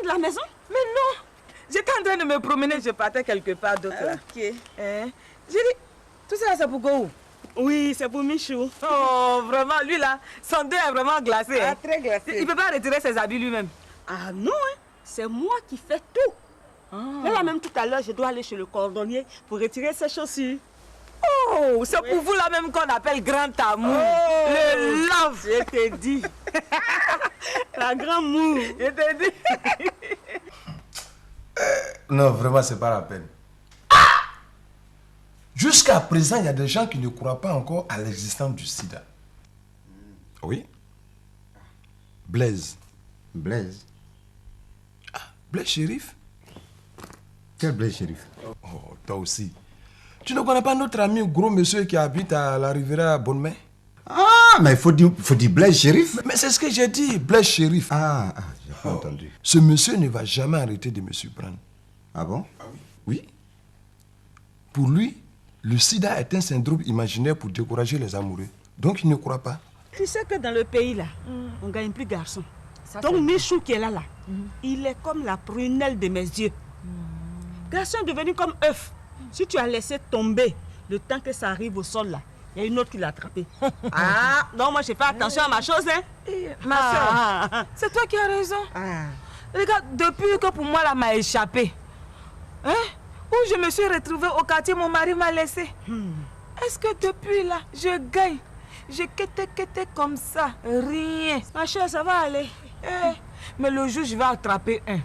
de la maison? Mais non. J'étais en train de me promener, je partais quelque part d'autre là. Ok. Hein? J'ai dit, tout ça c'est pour Go? Oui, c'est pour Michou. Oh, vraiment, lui là, son dos est vraiment glacé. Ah, Hein? très glacé. Il ne peut pas retirer ses habits lui-même. Ah non, hein? C'est moi qui fais tout. Ah. Là, même tout à l'heure, je dois aller chez le cordonnier pour retirer ses chaussures. Oh, c'est pour vous là même qu'on appelle grand amour. Oh, le love. Je t'ai dit. La grande moue. Je t'ai dit. Non, vraiment, c'est pas la peine. Jusqu'à présent, il y a des gens qui ne croient pas encore à l'existence du sida. Oui. Blaise. Blaise? Blaise Chérif? Quel Blaise Chérif? Oh, toi aussi. Tu ne connais pas notre ami gros monsieur qui habite à la Riviera Bonne-Main? Ah, mais il faut dire Blaise Chérif. Mais c'est ce que j'ai dit, Blaise Chérif. J'ai pas entendu. Ce monsieur ne va jamais arrêter de me surprendre. Ah bon? Oui. Pour lui, le sida est un syndrome imaginaire pour décourager les amoureux. Donc il ne croit pas. Tu sais que dans le pays là, on gagne plus garçon. Donc Michou qui est là, il est comme la prunelle de mes yeux. Garçon est devenu comme œuf. Si tu as laissé tomber le temps que ça arrive au sol là, il y a une autre qui l'a attrapé. Ah, donc moi je fais attention à ma chose, hein. Ma soeur, c'est toi qui as raison. Regarde, depuis que pour moi là m'a échappé, hein, où je me suis retrouvée au quartier, mon mari m'a laissé. Est-ce que depuis là, je gagne? Je quête comme ça, rien. Ma chère, ça va aller. Mais le jour je vais attraper un,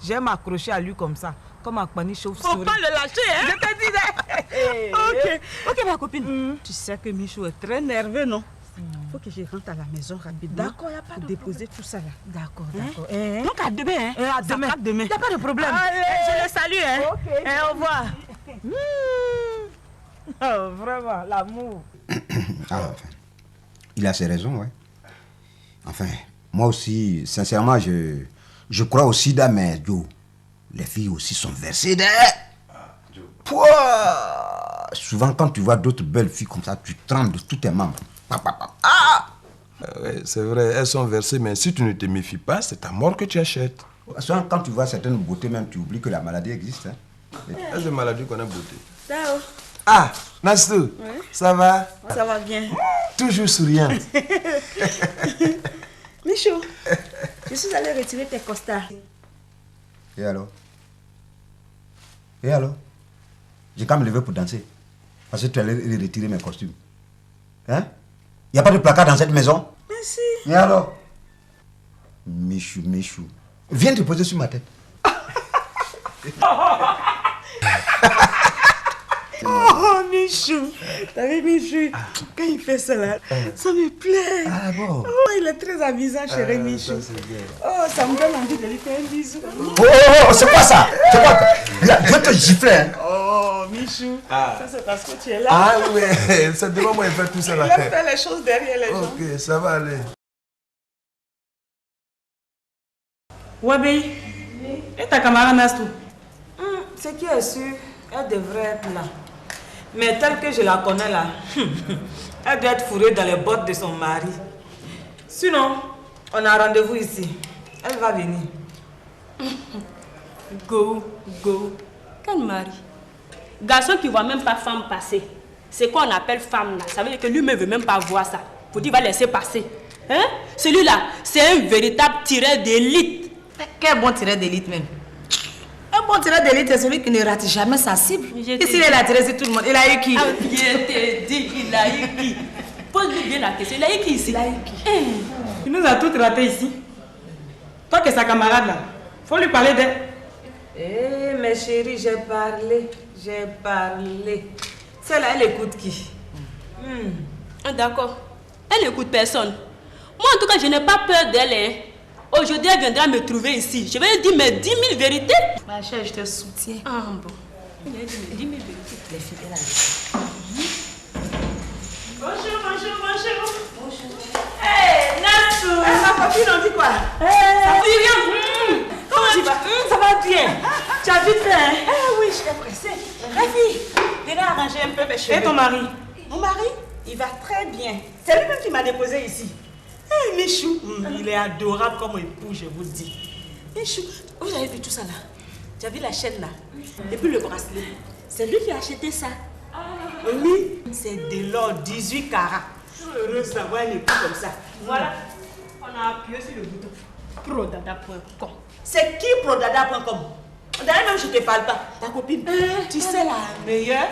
je vais m'accrocher à lui comme ça, comme un panier chauve-souris. Faut pas le lâcher, hein. Je te dis. Ok ma copine. Tu sais que Michou est très nerveux, non? Faut que je rentre à la maison rapidement. D'accord, il n'y a pas de déposer tout ça là. D'accord. Donc à demain, hein. À demain. Il n'y a pas de problème. Allez. Je le salue, hein. Ok. Au revoir. Oh, vraiment, l'amour. Enfin, il a ses raisons, ouais. Enfin, moi aussi, sincèrement, je crois au sida, mais Joe, les filles aussi sont versées derrière. Souvent, quand tu vois d'autres belles filles comme ça, tu trembles de tous tes membres. Ouais, c'est vrai, elles sont versées, mais si tu ne te méfies pas, c'est ta mort que tu achètes. Souvent, quand tu vois certaines beautés, même, tu oublies que la maladie existe. Hein. Est-ce une maladie qu'on a beauté? Ciao. Ah, Nastou, ça va? Ça va bien. Toujours souriante. Michou, je suis allée retirer tes costards. Et alors? J'ai quand même levé pour danser. Parce que tu allais retirer mes costumes. Hein? Il n'y a pas de placard dans cette maison? Merci. Et alors? Michou. Viens te poser sur ma tête. Oh, Michou. T'as vu, Michou? Quand il fait ça là, ça me plaît. Ah bon? Oh, il est très amusant, chérie Michou. Oh, ça me donne envie de lui faire un bisou. Oh, c'est quoi ça? C'est quoi? Je vais te gifler. Hein? Oh, Michou. Ça, c'est parce que tu es là. Ah ouais, c'est devant moi, il fait tout ça Il là. aime faire les choses derrière les gens. Ok, ça va aller. Wabi, et ta camarade Nastou? Ce qui est sûr, elle devrait être là. Mais telle que je la connais là, elle doit être fourrée dans les bottes de son mari. Sinon, on a rendez-vous ici. Elle va venir. Go. Quel mari? Garçon qui ne voit même pas femme passer. C'est quoi on appelle femme là? Ça veut dire que lui ne veut même pas voir ça. Faut dire qu'il va laisser passer. Hein? Celui-là, c'est un véritable tireur d'élite. Quel bon tireur d'élite même. Un bon tireur d'élite, c'est celui qui ne rate jamais sa cible. Ici, il a tiré sur tout le monde. Il a eu qui? Ah, bien te dit, il a eu qui? Pose-lui bien la question. Il a eu qui ici? Il a eu qui? Il nous a tout raté ici. Toi qui es sa camarade là, faut lui parler d'elle. Mais chérie, j'ai parlé. Celle-là, elle écoute qui? D'accord. Elle n'écoute personne. Moi, en tout cas, je n'ai pas peur d'elle. Hein. Aujourd'hui, elle viendra me trouver ici. Je vais lui dire mes 10 000 vérités. Ma chère, je te soutiens. Ah bon. Il a dit mes 10 000 vérités. Les filles, elle a Bonjour. Hey, Nassou. Ma copine, on dit quoi? Ça fait rien. Comment tu vas? Ça va bien. Tu as vite fait, hein? oui, je suis pressée. Ma fille, viens arranger un peu mes cheveux. Et ton mari? Mon mari, il va très bien. C'est lui-même qui m'a déposé ici. Michou, il est adorable comme époux, je vous dis. Michou, vous avez vu tout ça là? Tu as vu la chaîne là? Et puis le bracelet. C'est lui qui a acheté ça. Oui, c'est de l'or 18 carats. Heureuse d'avoir un époux comme ça. Voilà, on a appuyé sur le bouton. Prodada.com. C'est qui Prodada.com? D'ailleurs, même je ne te parle pas. Ta copine, tu sais la meilleure?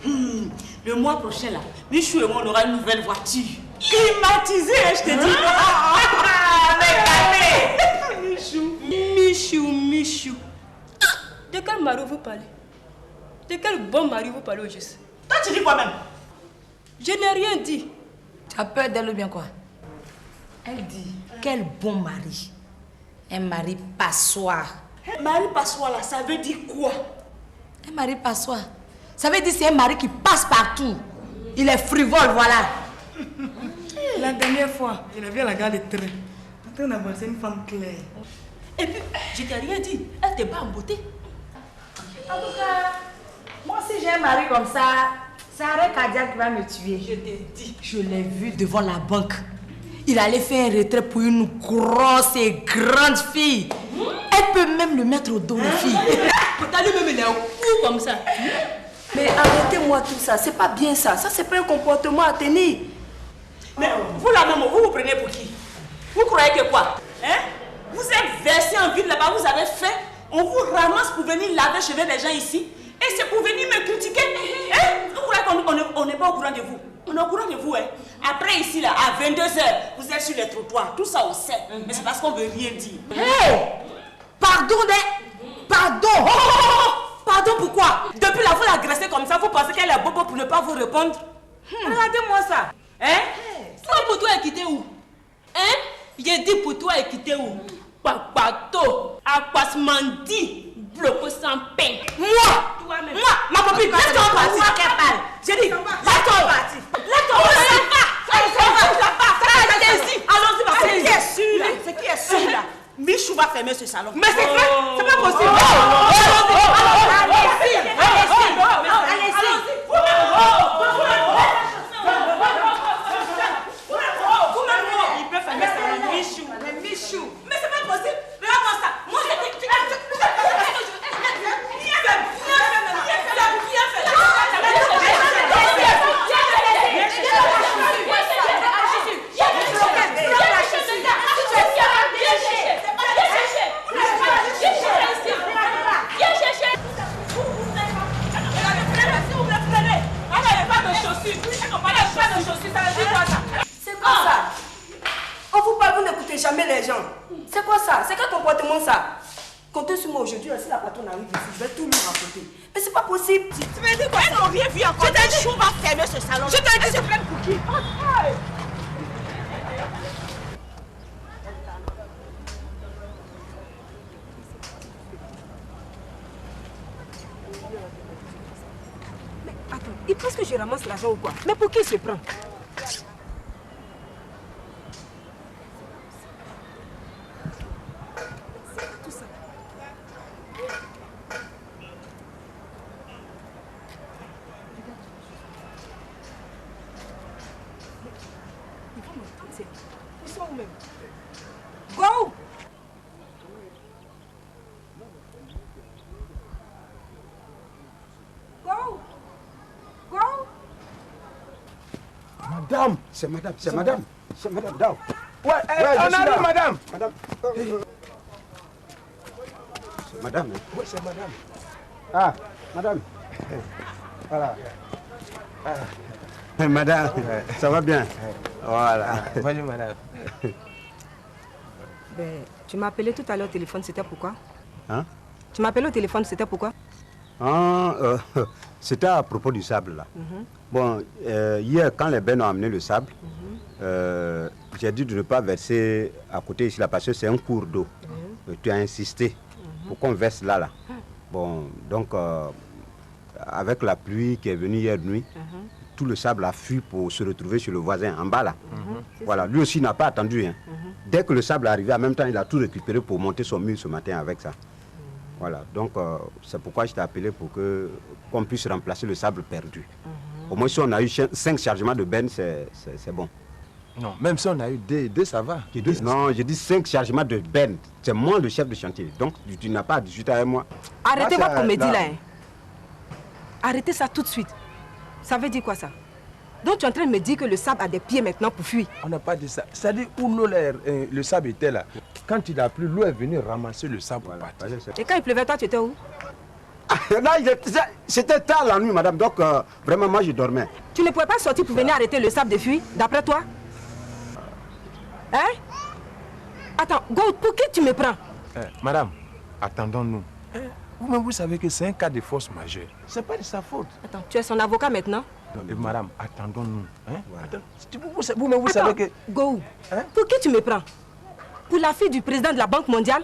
Le mois prochain là, Michou et moi on aura une nouvelle voiture. Climatisée, je te dis. Mais Michou. De quel mari vous parlez? De quel bon mari vous parlez au juste? Toi tu dis quoi même? Je n'ai rien dit. Tu as peur d'elle ou bien quoi? Elle dit, quel bon mari. Un mari passoire. Un mari passoire là, ça veut dire quoi? Un mari passoire. Ça veut dire c'est un mari qui passe partout. Il est frivole, voilà. La dernière fois, je l'ai vu à la gare de train. En train d'avancer une femme claire. Et puis, je t'ai rien dit. Elle t'est pas en beauté. En tout cas, moi si j'ai un mari comme ça, c'est arrêt cardiaque qui va me tuer. Je t'ai dit. Je l'ai vu devant la banque. Il allait faire un retrait pour une grosse et grande fille. Elle peut même le mettre au dos, la fille. Pourtant, lui-même, il est au cou comme ça. Mais arrêtez-moi tout ça, c'est pas bien ça. Ça, c'est pas un comportement à tenir. Mais vous là même, vous prenez pour qui? Vous croyez que quoi? Hein? Vous êtes versé en ville là-bas, vous avez fait. On vous ramasse pour venir laver les cheveux des gens ici. Et c'est pour venir me critiquer. Hein? Vous croyez qu'on n'est pas au courant de vous? On est au courant de vous, hein? Après ici, là, à 22h, vous êtes sur les trottoirs. Tout ça, on sait. Mais c'est parce qu'on veut rien dire. Hey! Pardon, Pardon! Pardon, pourquoi? Depuis là, vous l'agressez comme ça, vous pensez qu'elle est bobo pour ne pas vous répondre? Regardez-moi ça. Hein? Toi, pour toi, elle quitté où? Hein? J'ai dit pour toi, elle quitté où? Papato, Aquasmandi, bloqué sans peine. Moi, ma copine, laisse-toi partir. J'ai dit, laisse-toi partir. Allons-y, c'est qui est sûr là? C'est qui est sûr là? Michou va fermer ce salon. Mais c'est vrai, c'est pas possible. Il peut fermer ce salon. Michou. Mais c'est pas possible. Regarde-moi ça. Moi, C'est quoi ça? On vous parle, vous n'écoutez jamais les gens. C'est quoi ça? C'est quel comportement ça? Comptez sur moi aujourd'hui, si la patronne arrive ici, je vais tout lui raconter. Mais c'est pas possible. tu m'as dit quoi? Elles n'ont rien vu encore. Je t'ai dit, Chou va fermer ce salon. Je t'ai dit, c'est plein pour qui? Attends, il pense que je ramasse l'argent ou quoi? Mais pour qui il se prend? Ils sont où même? Go! Go! Go! Madame, c'est madame, Dao. Ouais, on arrive, madame. Madame. C'est madame. Hein? Oui, c'est madame. Ah, madame. Voilà. Madame, ça va bien? Voilà. Bonjour, madame. Ben, tu m'as appelé tout à l'heure au téléphone, c'était pourquoi? Hein? Tu m'as appelé au téléphone, c'était pourquoi? C'était à propos du sable, là. Bon, hier, quand les bennes ont amené le sable, j'ai dit de ne pas verser à côté ici, là, parce que c'est un cours d'eau. Tu as insisté pour qu'on verse là, là. Bon, donc, avec la pluie qui est venue hier nuit, tout le sable a fui pour se retrouver chez le voisin, en bas, là. Voilà, lui aussi n'a pas attendu. Hein. Dès que le sable est arrivé, en même temps, il a tout récupéré pour monter son mur ce matin avec ça. Voilà, donc c'est pourquoi je t'ai appelé pour qu'on puisse remplacer le sable perdu. Au moins, si on a eu 5 chargements de bennes, c'est bon. Non, même si on a eu deux ça va. Non, j'ai dit 5 chargements de benne. C'est moi le chef de chantier. Donc, tu n'as pas à discuter avec moi. Arrêtez votre comédie là. Arrêtez ça tout de suite. Ça veut dire quoi ça? Donc tu es en train de me dire que le sable a des pieds maintenant pour fuir? On n'a pas dit ça. C'est-à-dire où le sable était là. Quand il a plu, l'eau est venue ramasser le sable. Voilà. Et quand il pleuvait, toi tu étais où? Là, c'était tard la nuit, madame. Donc, vraiment, moi, je dormais. Tu ne pouvais pas sortir pour venir arrêter le sable de fuir, d'après toi? Hein? Attends, Go, pour qui tu me prends? Madame, attendons-nous. Vous-même, vous savez que c'est un cas de force majeure. C'est pas de sa faute. Attends, tu es son avocat maintenant? Madame, attendons-nous. Hein? Voilà. Vous-même, vous savez que... Go, pour qui tu me prends? Pour la fille du président de la Banque mondiale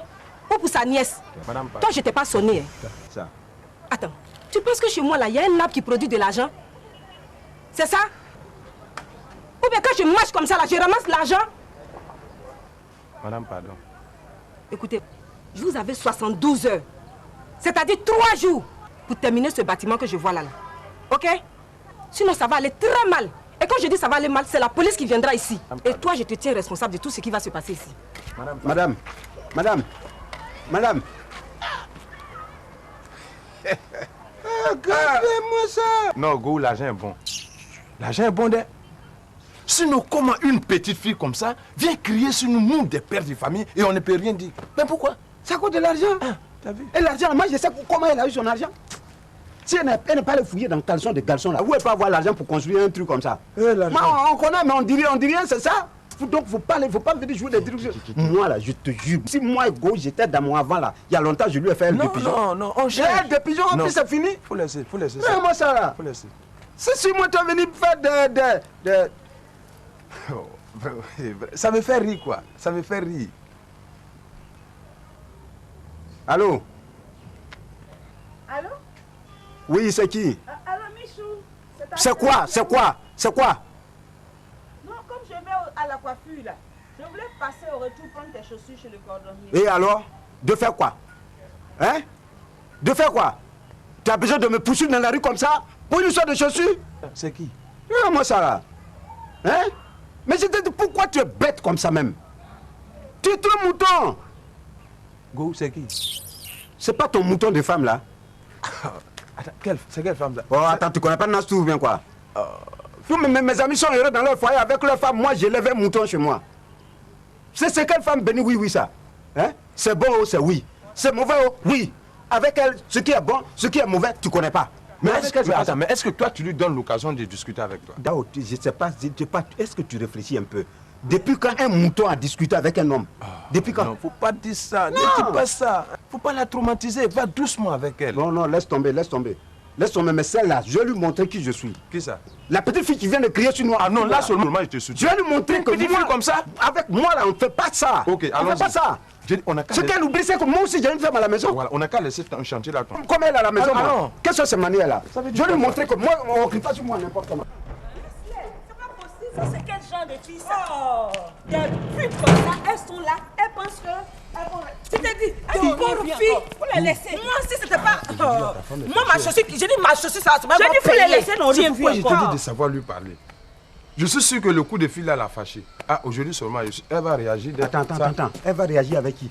ou pour sa nièce? Madame, toi, je t'ai pas sonné. Hein. Ça. Attends, tu penses que chez moi, là, il y a un arbre qui produit de l'argent? C'est ça? Ou bien quand je marche comme ça, là, je ramasse l'argent? Madame, pardon. Écoutez, je vous avais 72 heures. C'est-à-dire 3 jours pour terminer ce bâtiment que je vois là. Ok? Sinon, ça va aller très mal. Et quand je dis ça va aller mal, c'est la police qui viendra ici. Et toi, je te tiens responsable de tout ce qui va se passer ici. Madame. Regardez-moi ça. Non, Go, l'argent est bon. L'argent est bon, d'elle. Sinon, comment une petite fille comme ça vient crier sur nous, des pères de famille, et on ne peut rien dire? Mais pourquoi? Ça coûte de l'argent. T'as vu? Et l'argent, moi, je sais comment elle a eu son argent. Si elle n'est pas allée fouiller dans le caleçon des garçons là, où elle peut avoir l'argent pour construire un truc comme ça? Moi, on connaît, mais on dit rien, c'est ça? Donc, faut pas me dire jouer des trucs. Moi, là, je te jure, si moi, Go, j'étais dans mon avant, là, il y a longtemps, je lui ai fait un de pigeons. Non, on cherche. J'ai des pigeons, en plus, c'est fini. Faut laisser ça. Mais moi, ça, là. Faut laisser. Si moi, tu es venu faire des... Oh, ça me fait rire, quoi. Ça me fait rire. Allô? Allô? Oui, c'est qui? Allô, Michou? C'est quoi? Non, comme je vais à la coiffure, là, je voulais passer au retour prendre tes chaussures chez le cordonnier. Et alors? De faire quoi? Hein? De faire quoi? Tu as besoin de me poursuivre dans la rue comme ça? Pour une histoire de chaussures? C'est qui? Moi, ça là. Hein? Mais je te dis, pourquoi tu es bête comme ça même? Tu es trop mouton. Go, c'est qui? C'est pas ton mouton de femme là? Attends, c'est quelle femme là? Oh, attends, tu connais pas Nastou ou bien quoi? Mes amis sont heureux dans leur foyer avec leur femme. Moi, j'élève un mouton chez moi. C'est quelle femme bénie? Oui, ça. Hein? C'est bon, c'est oui. C'est mauvais, oui. Avec elle, ce qui est bon, ce qui est mauvais, tu connais pas. Mais est-ce que toi, tu lui donnes l'occasion de discuter avec toi? Dao, je sais pas, est-ce que tu réfléchis un peu? Depuis quand un mouton a discuté avec un homme? Depuis quand? Non, faut pas dire ça, ne dis pas ça. Faut pas la traumatiser, va doucement avec elle. Non, laisse tomber. Mais celle-là, je vais lui montrer qui je suis. Qui ça? La petite fille qui vient de crier sur nous. Ah non, là seulement je te soutiens. Je vais lui montrer que petite fille comme ça? Avec moi là, on ne fait pas ça. Ok, on ne fait pas ça. Ce qu'elle oublie, c'est que moi aussi j'ai une femme à la maison. Voilà, on n'a qu'à laisser un chantier là. Comme elle à la maison, non. Qu'est-ce que c'est cette manière là? Je vais lui montrer que moi, on ne crie pas sur moi n'importe comment. C'est pas possible, ça c'est quel genre de fille ça? Oh, des putes comme ça, elles sont là, elles pensent que... Tu t'es dit, des pauvres filles, faut les laisser. Moi aussi c'était pas... Moi ma chaussure, j'ai dit ma chaussure ça va. J'ai dit faut les laisser, non, tiens, pourquoi je te dis de savoir lui parler? Je suis sûr que le coup de fil là l'a fâché. Ah, aujourd'hui seulement, elle va réagir. Attends. Elle va réagir avec qui?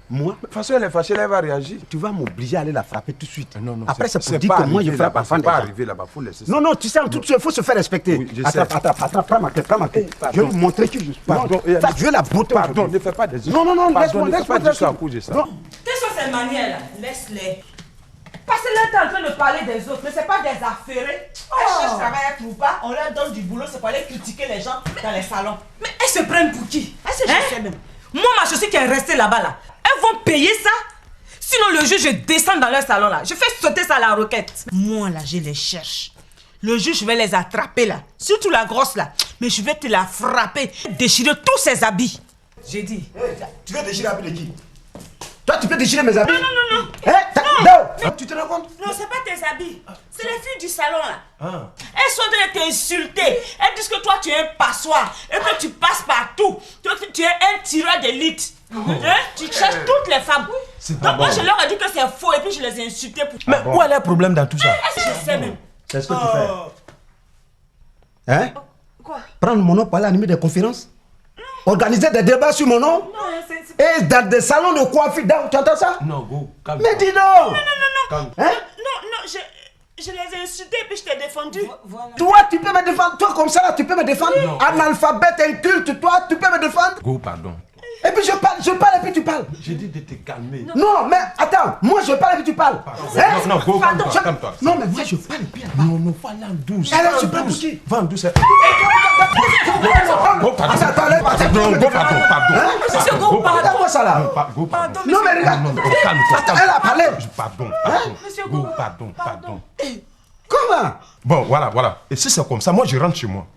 Moi? De toute façon, elle est fâchée, elle va réagir. Tu vas m'obliger à aller la frapper tout de suite. Non. Après, c'est pour dire que moi, je frappe la femme. pas arriver là-bas, faut laisser ça. Non, tu sais, en tout cas, il faut se faire respecter. Oui, je sais. Attends, prends ma clé. Je vais lui montrer qui je suis. Pardon, je vais la botter. Pardon, ne fais pas des histoires. Non, laisse-moi laisse-moi. ça à cause de ça. Quelles sont ces manières-là? Laisse-les. Passer leur temps en train de parler des autres, mais c'est pas des affairés. Elles cherchent travail, elles trouvent pas, on leur donne du boulot, c'est pour aller critiquer les gens dans les salons. Mais elles se prennent pour qui? Moi, ma chaussure qui est restée là-bas, là, elles vont payer ça? Sinon, le jour je descends dans leur salon, là, je fais sauter ça à la roquette. Moi, là, je les cherche. Le jour, je vais les attraper, là. Surtout la grosse, là. Mais je vais te la frapper, déchirer tous ses habits. J'ai dit. Tu veux déchirer l'habit de qui? Toi, tu peux déchirer mes habits? Non. Non. Tu te rends compte? Non, c'est pas tes habits. C'est les filles du salon là. Elles sont en train de t'insulter. Elles disent que toi tu es un passoire et que tu passes partout. Toi, tu es un tireur d'élite. Tu cherches toutes les femmes. Donc moi je leur ai dit que c'est faux et puis je les ai insultés pour... Mais où est le problème dans tout ça? Je sais même. C'est ce que tu fais. Hein? Quoi? Prendre mon nom pour aller animer des conférences? Organiser des débats sur mon nom? Non, et dans des salons de coiffure, tu entends ça? Non, go, calme. Mais dis donc! Non, Hein? non, je les ai insultés et puis je t'ai défendu. Voilà. Toi, tu peux me défendre. Toi, comme ça, là, tu peux me défendre. Non. Analphabète, inculte, toi, tu peux me défendre. Go, pardon. Et puis je parle et puis tu parles. J'ai dit de te calmer. Non, mais attends, moi je parle et puis tu parles. Hein? Non, go, calme-toi, calme-toi. Non, mais moi je parle et puis elle parle. Non, va là douce. Alors, tu parles pour qui? Va en douce. Go, pardon. Monsieur Go, pardon. Regarde-moi ça là. Go, pardon. Non, mais regarde. Non, calme-toi. Elle a parlé. Pardon. Monsieur Go, Go. pardon. Comment? Bon, voilà. Et si c'est comme ça, moi je rentre chez moi.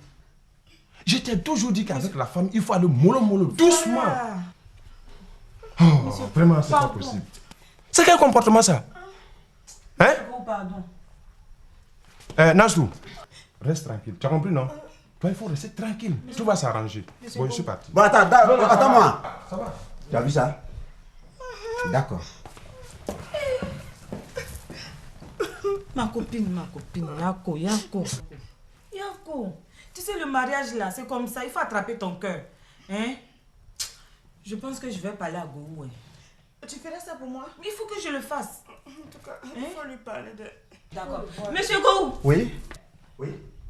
Je t'ai toujours dit qu'avec la femme, il faut aller mollo, doucement. Oh, vraiment, c'est pas possible. C'est quel comportement ça? Hein? Go, pardon. Nastou, reste tranquille. Tu as compris, non? Toi, il faut rester tranquille. Tout va s'arranger. Bon, je suis parti. Bon, attends-moi. Ça va? Tu as vu ça? D'accord. Ma copine, Yako. Tu sais, le mariage là, c'est comme ça. Il faut attraper ton cœur. Hein? Je pense que je vais parler à Go. Tu ferais ça pour moi? Il faut que je le fasse. En tout cas, il faut lui parler de... D'accord. Monsieur Go, Oui?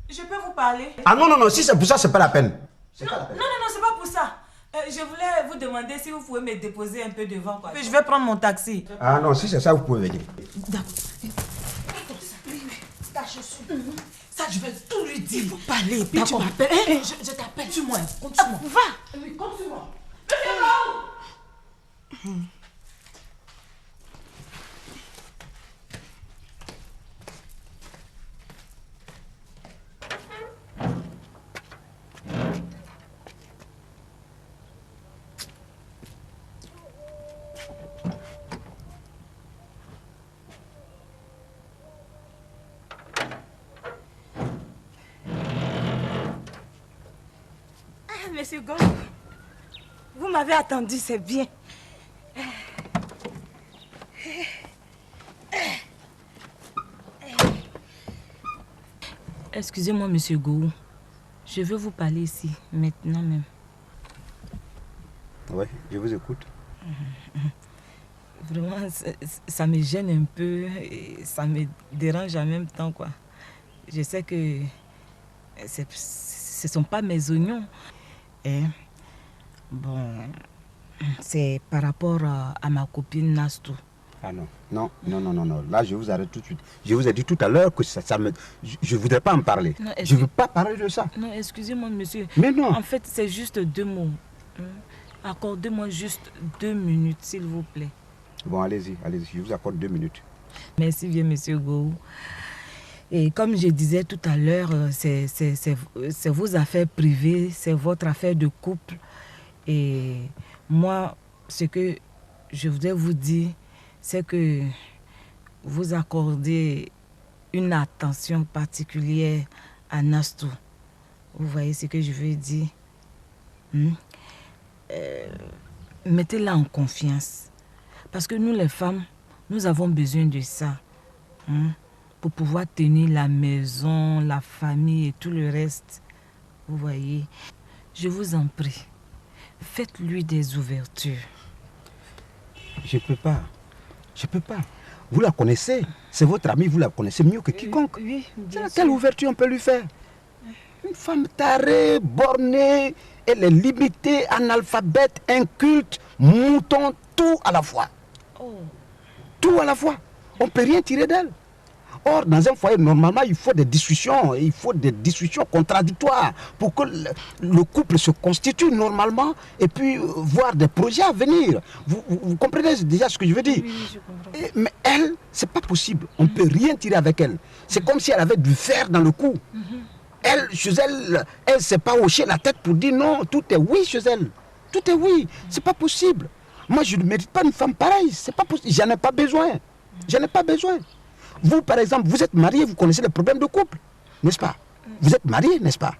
je peux vous parler? Ah non, si c'est pour ça, c'est pas la peine. Non, c'est pas pour ça. Je voulais vous demander si vous pouvez me déposer un peu devant. Quoi. Je vais prendre mon taxi. Ah non, si c'est ça, vous pouvez venir. D'accord. Ta chaussure. Ça, je vais tout lui dire. Il faut parler. Puis tu m'appelles. Je t'appelle. Suis-moi. Compte sur moi. Va. Oui, compte sur moi. Monsieur Go, vous m'avez attendu, c'est bien. Excusez-moi, monsieur Go. Je veux vous parler ici, maintenant même. Oui, je vous écoute. Vraiment, ça me gêne un peu et ça me dérange en même temps, quoi. Je sais que ce ne sont pas mes oignons. Et bon, c'est par rapport à ma copine Nastou. Ah non. Là, je vous arrête tout de suite. Je vous ai dit tout à l'heure que ça me... Je ne voudrais pas en parler. Non, je ne veux pas parler de ça. Non, excusez-moi, monsieur. Mais non. En fait, c'est juste 2 mots. Accordez-moi juste 2 minutes, s'il vous plaît. Bon, allez-y. Je vous accorde 2 minutes. Merci bien, monsieur Go. Et comme je disais tout à l'heure, c'est vos affaires privées, c'est votre affaire de couple. Et moi, ce que je voudrais vous dire, c'est que vous accordez une attention particulière à Nastou. Vous voyez ce que je veux dire? Mettez-la en confiance. Parce que nous, les femmes, nous avons besoin de ça. Pour pouvoir tenir la maison, la famille et tout le reste. Vous voyez, je vous en prie, faites-lui des ouvertures. Je ne peux pas. Vous la connaissez. C'est votre amie, vous la connaissez mieux que quiconque. Oui, bien sûr. Quelle ouverture on peut lui faire? Une femme tarée, bornée, elle est limitée, analphabète, inculte, mouton, tout à la fois. Tout à la fois. On ne peut rien tirer d'elle. Or, dans un foyer, normalement, il faut des discussions contradictoires pour que le couple se constitue normalement et puis voir des projets à venir. Vous comprenez déjà ce que je veux dire? Oui, je comprends. Mais elle, c'est pas possible. On ne peut rien tirer avec elle. C'est comme si elle avait du fer dans le cou. Elle, chez elle, elle ne s'est pas hoché la tête pour dire non, tout est oui chez elle. Tout est oui. C'est pas possible. Moi, je ne mérite pas une femme pareille. C'est pas possible. J'en ai pas besoin. Vous, par exemple, vous êtes marié, vous connaissez les problèmes de couple, n'est-ce pas? Vous êtes marié, n'est-ce pas?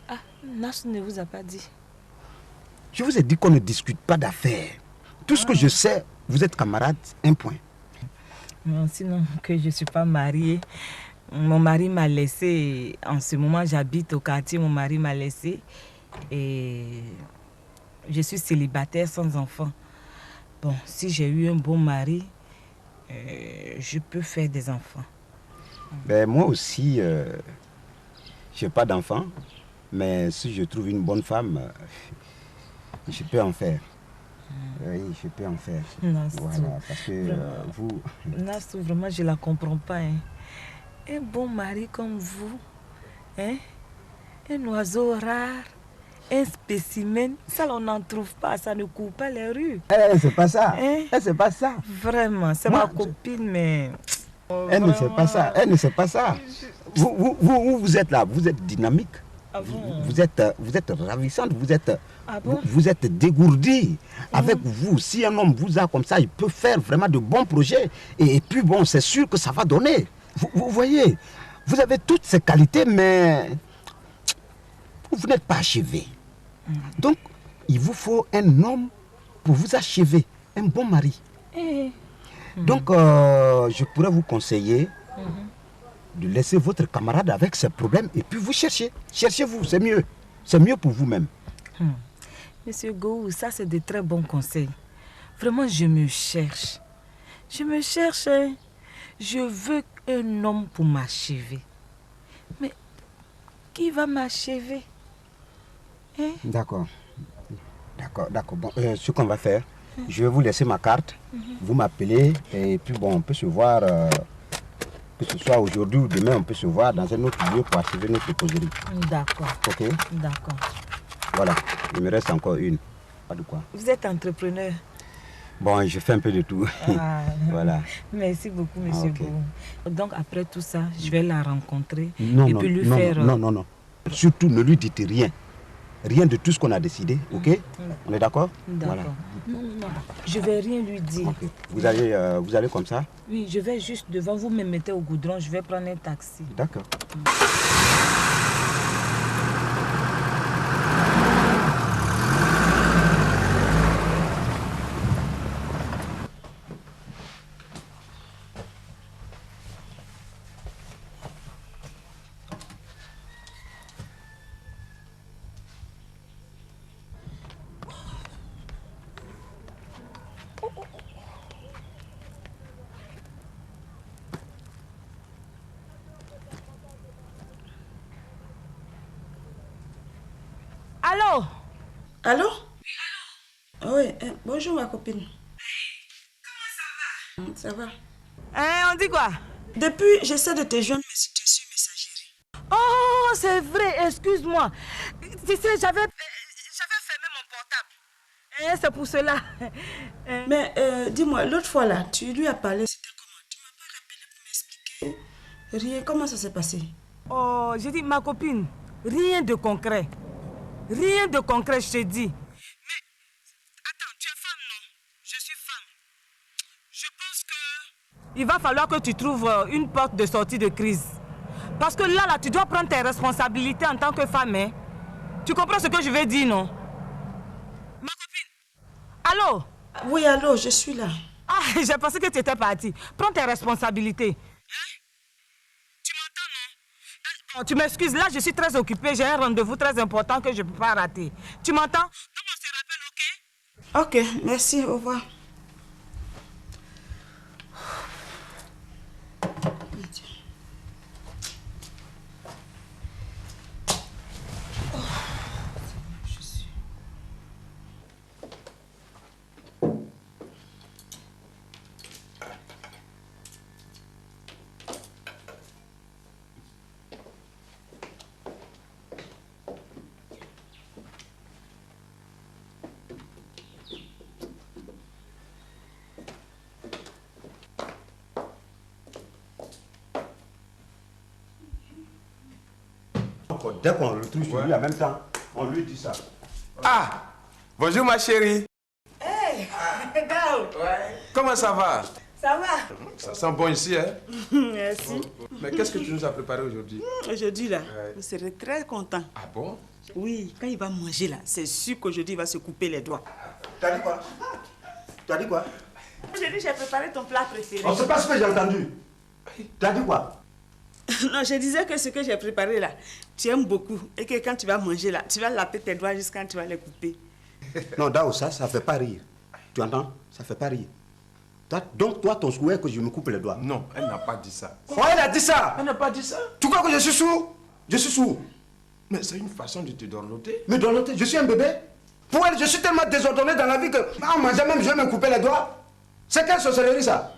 Ah, Nastou ne vous a pas dit. Je vous ai dit qu'on ne discute pas d'affaires. Tout ce que je sais, vous êtes camarades, un point. Non, sinon que je ne suis pas mariée. mon mari m'a laissé. En ce moment, j'habite au quartier, mon mari m'a laissé. Et je suis célibataire sans enfant. Bon, si j'ai eu un bon mari, je peux faire des enfants. Ben, moi aussi, je n'ai pas d'enfant. Mais si je trouve une bonne femme, je peux en faire. Oui, je peux en faire. Nastou, voilà, parce que vous... Nastou, vraiment, je ne la comprends pas. Hein. Un bon mari comme vous, hein? Un oiseau rare, un spécimen, ça on n'en trouve pas, ça ne court pas les rues. C'est pas ça. Hein? C'est pas ça. Vraiment, c'est ma copine, mais... Elle ne fait pas ça. Elle ne fait pas ça. Vous êtes là, vous êtes dynamique. Ah bon? Vous êtes ravissante, vous êtes, ah bon? vous êtes dégourdie. Avec vous, si un homme vous a comme ça, il peut faire vraiment de bons projets. Et puis bon, c'est sûr que ça va donner. Vous voyez, vous avez toutes ces qualités, mais vous n'êtes pas achevé. Donc, il vous faut un homme pour vous achever, un bon mari. Donc, je pourrais vous conseiller de laisser votre camarade avec ses problèmes et puis vous cherchez. Cherchez-vous, c'est mieux. C'est mieux pour vous-même. Monsieur Gou, ça c'est de très bons conseils. Vraiment, je me cherche. Je me cherche. Hein. Je veux un homme pour m'achever. Mais qui va m'achever? Hein? D'accord. D'accord. Bon, ce qu'on va faire, je vais vous laisser ma carte. Vous m'appelez et puis bon, on peut se voir, que ce soit aujourd'hui ou demain, on peut se voir dans un autre lieu pour achever notre causerie. D'accord. Ok? D'accord. Voilà, il me reste encore une. Pas de quoi. Vous êtes entrepreneur? Bon, je fais un peu de tout. Voilà. Merci beaucoup, monsieur Okay. Gou. Donc après tout ça, je vais la rencontrer Non, et non, puis lui non, faire... non. Surtout, ne lui dites rien. Rien de tout ce qu'on a décidé, ok? On est d'accord? D'accord. Voilà. Non. Je vais rien lui dire. Okay. Vous allez comme ça? Oui, je vais juste devant vous me mettez au goudron, je vais prendre un taxi. D'accord. Allô? Allô? Oui, bonjour ma copine. Comment ça va? Ça va. Hein, on dit quoi? Depuis, j'essaie de te joindre, mais tu es sur messagerie. Oh, c'est vrai, excuse-moi. Tu sais, j'avais fermé mon portable. C'est pour cela. Mais dis-moi, l'autre fois là, tu lui as parlé, c'était comment? Tu m'as pas rappelé pour m'expliquer? Rien, comment ça s'est passé? Oh, j'ai dit, ma copine, rien de concret. Rien de concret, je te dis. Mais, attends, tu es femme, non? Je suis femme. Je pense que... il va falloir que tu trouves une porte de sortie de crise. Parce que là, tu dois prendre tes responsabilités en tant que femme, hein? Tu comprends ce que je veux dire, non? Ma copine? Allô? Oui, allô, je suis là. Ah, j'ai pensé que tu étais partie. Prends tes responsabilités. Oh, tu m'excuses, là je suis très occupée, j'ai un rendez-vous très important que je ne peux pas rater. Tu m'entends? Donc on se rappelle, ok? Ok, merci, au revoir. Dès qu'on le retrouve sur lui en même temps, on lui dit ça. Ah, bonjour ma chérie. Hey, Gao. Ouais. Comment ça va? Ça va? Ça sent bon ici, hein? Merci. Mais qu'est-ce que tu nous as préparé aujourd'hui? Aujourd'hui, là, vous serez très content. Ah bon? Oui, quand il va manger, là, c'est sûr qu'aujourd'hui, il va se couper les doigts. T'as dit quoi? T'as dit quoi? Aujourd'hui, j'ai préparé ton plat préféré. Oh, c'est pas ce que j'ai entendu. T'as dit quoi? Non, je disais que ce que j'ai préparé là, tu aimes beaucoup. Et que quand tu vas manger là, tu vas laper tes doigts jusqu'à quand tu vas les couper. Non, Dao, ça fait pas rire. Tu entends? Ça fait pas rire. Donc, toi, ton souhait que je me coupe les doigts? Non, elle n'a pas dit ça. Oh, elle a dit ça! Elle n'a pas dit ça. Tu crois que je suis sourd? Je suis sourd. Mais c'est une façon de te dorloter. Me dorloter? Je suis un bébé? Pour elle, je suis tellement désordonné dans la vie que, en mangeant même, je vais me couper les doigts. C'est quelle sorcellerie, ça?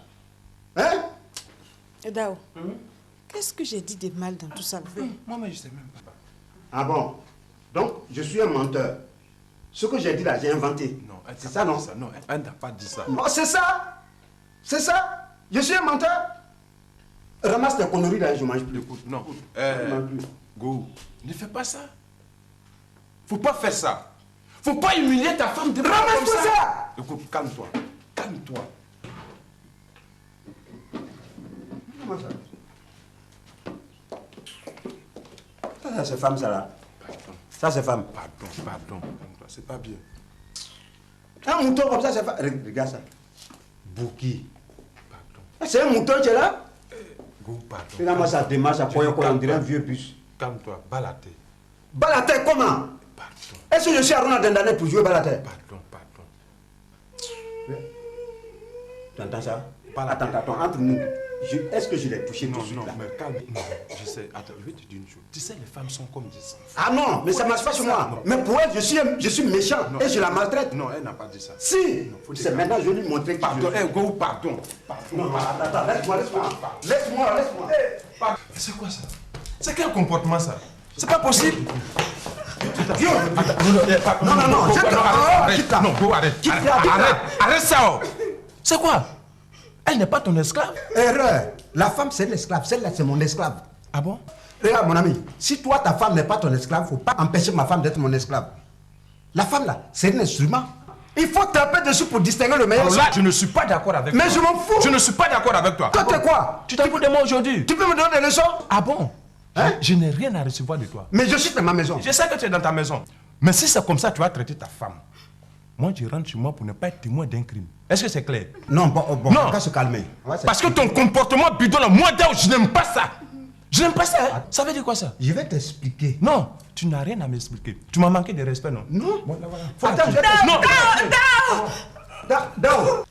Hein? Dao, qu'est-ce que j'ai dit de mal dans tout ça? Moi, je sais même pas. Ah bon? Donc, je suis un menteur. Ce que j'ai dit là, j'ai inventé. Non, c'est ça, non? Non, elle n'a pas dit ça. Oh, c'est ça? C'est ça? Je suis un menteur? Ramasse tes conneries là et je mange plus. Écoute, non. Go, ne fais pas ça. Faut pas faire ça. Faut pas humilier ta femme devant comme ça. Écoute, calme-toi. Calme-toi. Comment ça? Ça, c'est femme, ça là. Pardon. Ça, c'est femme. Pardon. C'est pas bien. Un mouton comme ça, c'est femme. Regarde ça. Bouki. Pardon. C'est un mouton, tu es là? Go, pardon. Regarde-moi ça démarche à quoi on dirait un vieux bus. Calme-toi, bats la tête. Bats la tête, comment? Pardon. Est-ce que je suis Aruna Dendane pour jouer bas la tête? Pardon. Tu entends ça? Attends, entre nous. Est-ce que je l'ai touché tout de suite là? Mais calme. Non, je sais. Attends, je vais te dire une chose. Tu sais, les femmes sont comme des enfants. Ah non, mais ça ne marche pas sur moi. Mais pour elle, je suis méchant et je la maltraite. Non, elle n'a pas dit ça. Si! C'est maintenant je vais lui montrer qui je suis. Go, pardon. Non, attends, laisse-moi. C'est quoi ça? C'est quel comportement ça? C'est pas possible. Non, Arrête ça. C'est quoi? Elle n'est pas ton esclave? Erreur. La femme, c'est l'esclave. Celle-là, c'est mon esclave. Ah bon? Regarde, mon ami, si toi, ta femme n'est pas ton esclave, il ne faut pas empêcher ma femme d'être mon esclave. La femme, là, c'est un instrument. Il faut taper dessus pour distinguer le meilleur. Alors là, je ne suis pas d'accord avec toi. Mais je m'en fous. Je ne suis pas d'accord avec toi. Toi, t'es quoi? Tu t'en fous de moi aujourd'hui? Tu peux me donner des leçons? Ah bon? Hein? Je n'ai rien à recevoir de toi. Mais je suis dans ma maison. Je sais que tu es dans ta maison. Mais si c'est comme ça, tu vas traiter ta femme. Moi, je rentre chez moi pour ne pas être témoin d'un crime. Est-ce que c'est clair? Non, bon, non. On va se calmer. Parce que ton comportement bidon là, moi, je n'aime pas ça. Je n'aime pas ça. Hein? Ça veut dire quoi ça? Je vais t'expliquer. Non, tu n'as rien à m'expliquer. Tu m'as manqué de respect, non? Non. Bon, là, voilà. Attends, je vais t'expliquer. Dao.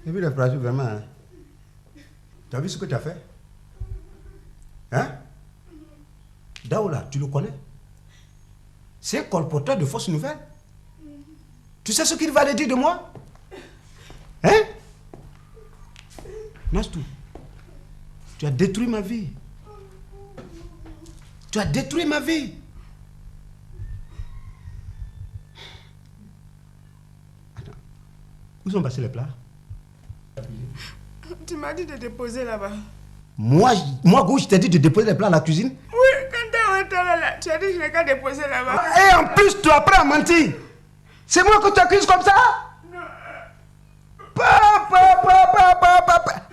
J'ai vu les phrases vraiment. Hein? Tu as vu ce que tu as fait? Hein? Dao là, tu le connais? C'est un colporteur de fausses nouvelles. Tu sais ce qu'il va aller dire de moi? Hein? Nastou, tu as détruit ma vie. Tu as détruit ma vie. Attends. Où sont passés les plats? Tu m'as dit de déposer là-bas. Moi, Gou, je t'ai dit de déposer les plats à la cuisine? Oui, quand tu es là, tu as dit que je n'ai qu'à déposer là-bas. Et en plus, tu apprends à mentir. C'est moi que tu accuses comme ça? Non.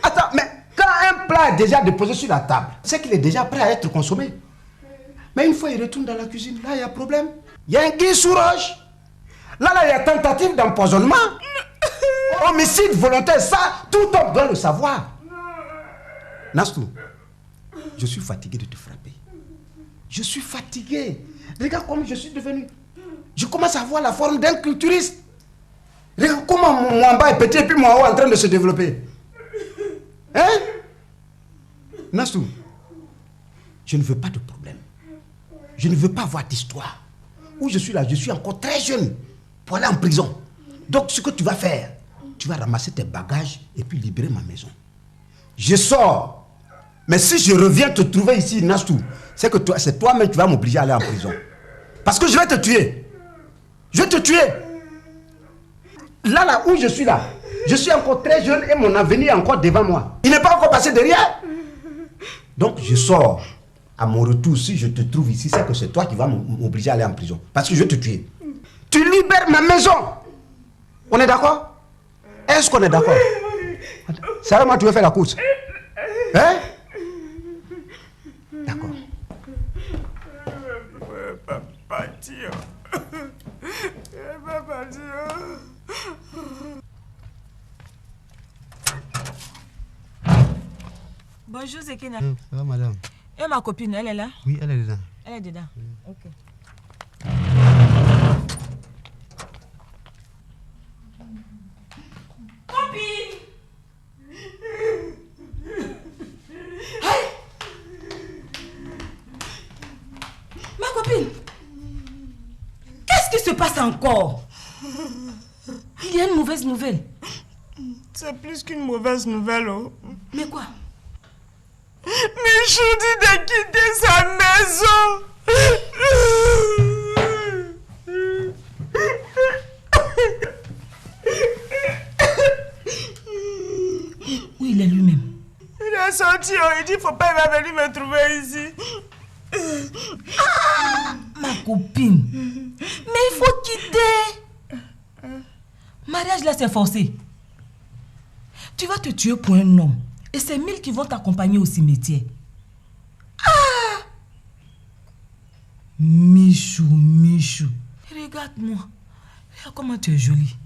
Attends, mais quand un plat est déjà déposé sur la table, c'est qu'il est déjà prêt à être consommé. Mais une fois il retourne dans la cuisine, là, il y a problème. Il y a un guide sous roche. Là, il y a tentative d'empoisonnement. Homicide volontaire, ça, tout homme doit le savoir. Nastou, je suis fatigué de te frapper. Je suis fatigué. Regarde comment je suis devenu. Je commence à avoir la forme d'un culturiste. Regarde comment mon bas est petit et puis mon haut est en train de se développer. Hein? Nastou, je ne veux pas de problème. Je ne veux pas avoir d'histoire. Où je suis là, je suis encore très jeune pour aller en prison. Donc ce que tu vas faire, tu vas ramasser tes bagages et puis libérer ma maison. Je sors. Mais si je reviens te trouver ici, Nastou, c'est que c'est toi-même qui vas m'obliger à aller en prison. Parce que je vais te tuer. Je vais te tuer. Là où je suis là, je suis encore très jeune et mon avenir est encore devant moi. Il n'est pas encore passé derrière. Donc je sors. À mon retour, si je te trouve ici, c'est que c'est toi qui vas m'obliger à aller en prison. Parce que je vais te tuer. Tu libères ma maison. On est d'accord? Est-ce qu'on est d'accord? Sérieusement, tu veux faire la course? Hein? D'accord. Bonjour, Zekina. Ça va, madame? Et ma copine, elle est là? Oui, elle est dedans. Elle est dedans. Ok. Copine! Hey! Ma copine! Qu'est-ce qui se passe encore? Il y a une mauvaise nouvelle. C'est plus qu'une mauvaise nouvelle, oh. Mais quoi? Michou dit de quitter sa maison. Où il est lui-même? Il est sorti, oh. Il dit faut pas, il va venir me trouver ici. Ah, ma copine. Mais il faut quitter. Mariage là, c'est forcé. Tu vas te tuer pour un homme. Et c'est 1000 qui vont t'accompagner au cimetière. Ah! Michou, Michou. Regarde-moi. Regarde comment tu es jolie.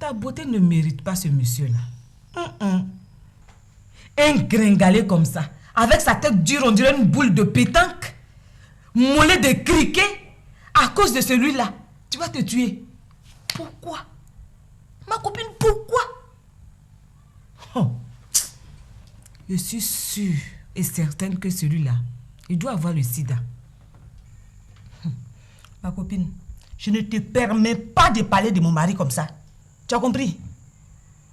Ta beauté ne mérite pas ce monsieur-là. Un gringalet comme ça, avec sa tête dure, on dirait une boule de pétanque, mollet de criquet, à cause de celui-là, tu vas te tuer. Pourquoi? Ma copine, pourquoi? Oh. Je suis sûre et certaine que celui-là, il doit avoir le sida. Ma copine, je ne te permets pas de parler de mon mari comme ça. Tu as compris?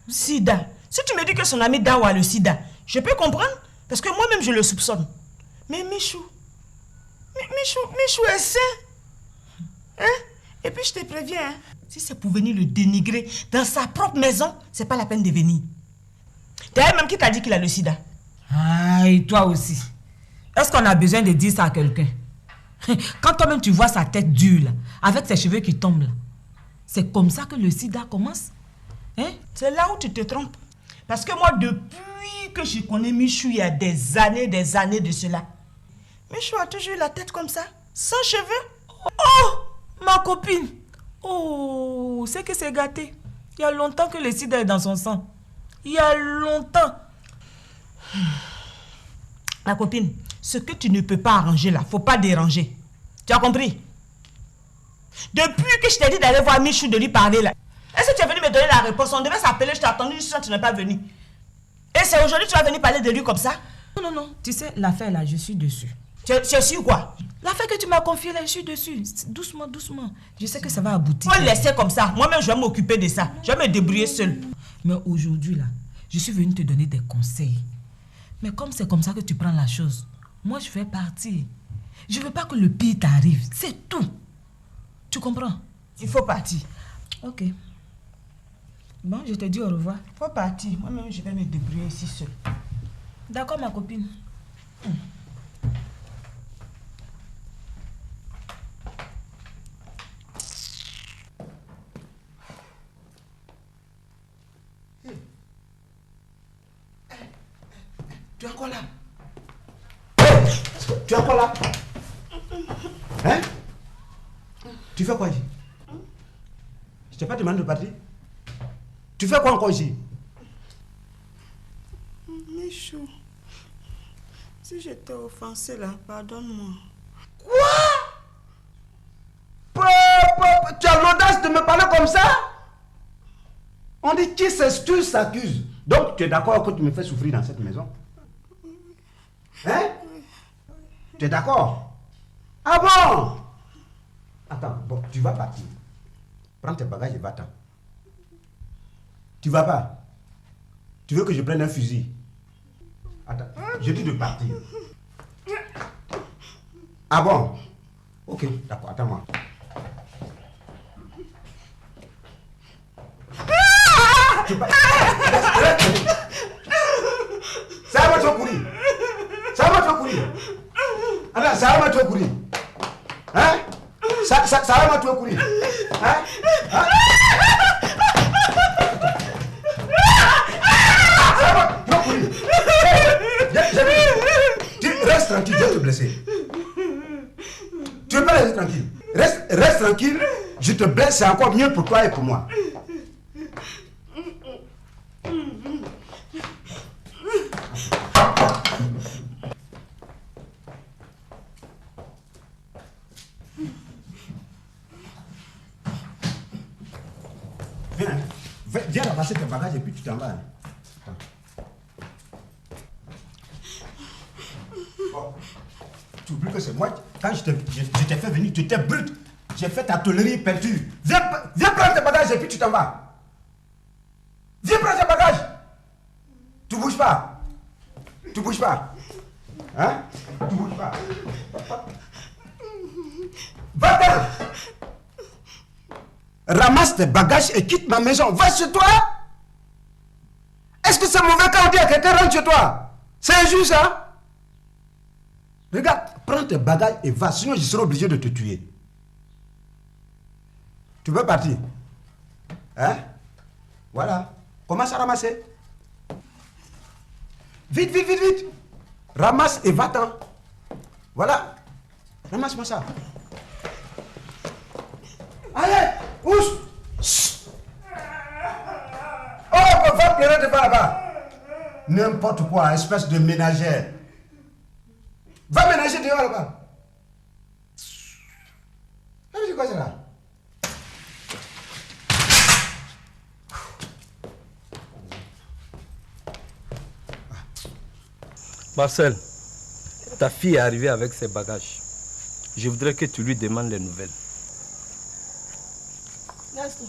Sida. Si tu me dis que son ami Dawa a le sida, je peux comprendre, parce que moi-même je le soupçonne. Mais Michou est sain. Hein? Et puis je te préviens, hein? Si c'est pour venir le dénigrer dans sa propre maison, c'est pas la peine de venir. D'ailleurs, même qui t'a dit qu'il a le sida? Ah, et toi aussi. Est-ce qu'on a besoin de dire ça à quelqu'un? Quand toi-même tu vois sa tête dure, là, avec ses cheveux qui tombent, là, c'est comme ça que le sida commence. Hein? C'est là où tu te trompes. Parce que moi, depuis que je connais Michou, il y a des années de cela, Michou a toujours eu la tête comme ça, sans cheveux. Oh, ma copine. Oh, c'est que c'est gâté. Il y a longtemps que le sida est dans son sang. Il y a longtemps. Ma copine, ce que tu ne peux pas arranger là, faut pas déranger. Tu as compris? Depuis que je t'ai dit d'aller voir Michou, de lui parler là, est-ce que tu es venu me donner la réponse? On devait s'appeler, je t'ai attendu, justement tu n'es pas venu. Et c'est aujourd'hui que tu vas venir parler de lui comme ça? Non, non, non. Tu sais, l'affaire là, je suis dessus. Tu es sûr quoi? L'affaire que tu m'as confiée là, je suis dessus. Doucement, doucement. Je sais que ça va aboutir. Faut le laisser comme ça. Moi-même, je vais m'occuper de ça. Je vais me débrouiller seule. Mais aujourd'hui là, je suis venue te donner des conseils. Mais comme c'est comme ça que tu prends la chose, moi je vais partir. Je veux pas que le pire t'arrive. C'est tout. Tu comprends? Il faut partir. Ok. Bon, je te dis au revoir. Faut partir. Moi-même, je vais me débrouiller ici seule. D'accord, ma copine. Tu es encore là? Tu es encore là? Hein? Tu fais quoi ici? Je t'ai pas demandé de partir. Tu fais quoi encore ici? Michou, si je t'ai offensé là, pardonne-moi. Quoi? Tu as l'audace de me parler comme ça? On dit qui s'excuse s'accuse. Donc tu es d'accord que tu me fais souffrir dans cette maison? Hein? Tu es d'accord? Ah bon? Attends, bon, tu vas partir. Prends tes bagages et va-t'en. Tu vas pas? Tu veux que je prenne un fusil? Attends, je dis de partir. Ah bon? Ok, d'accord, attends-moi. Ça va te courir. Ça va te courir. Attends, ça va te courir. Hein? Ça va te courir. Hein? Hein? Ça va te courir. Reste tranquille, je vais te blesser. Tu veux pas rester tranquille? Reste tranquille, je te blesse, c'est encore mieux pour toi et pour moi. Viens, viens ramasser tes bagages et puis tu t'en vas. Bon. Tu oublies que c'est moi, quand je t'ai fait venir, tu étais brute. J'ai fait ta tôlerie peinture. Viens prendre tes bagages et puis tu t'en vas. Viens prendre tes bagages. Tu bouges pas. Tu bouges pas. Hein? Tu bouges pas. Va-t'en. Ramasse tes bagages et quitte ma maison. Va chez toi. Est-ce que c'est mauvais quand on dit à quelqu'un rentre chez toi? C'est injuste, ça? Regarde, prends tes bagages et va, sinon je serai obligé de te tuer. Tu veux partir? Hein? Voilà. Commence à ramasser. Vite, vite, vite, vite. Ramasse et va-t'en. Voilà. Ramasse-moi ça. Allez, pousse. Oh, va pleurer devant là-bas. N'importe quoi, espèce de ménagère. Va ménager dehors là-bas. C'est quoi ça là? Marcel, ta fille est arrivée avec ses bagages. Je voudrais que tu lui demandes les nouvelles. Gaston,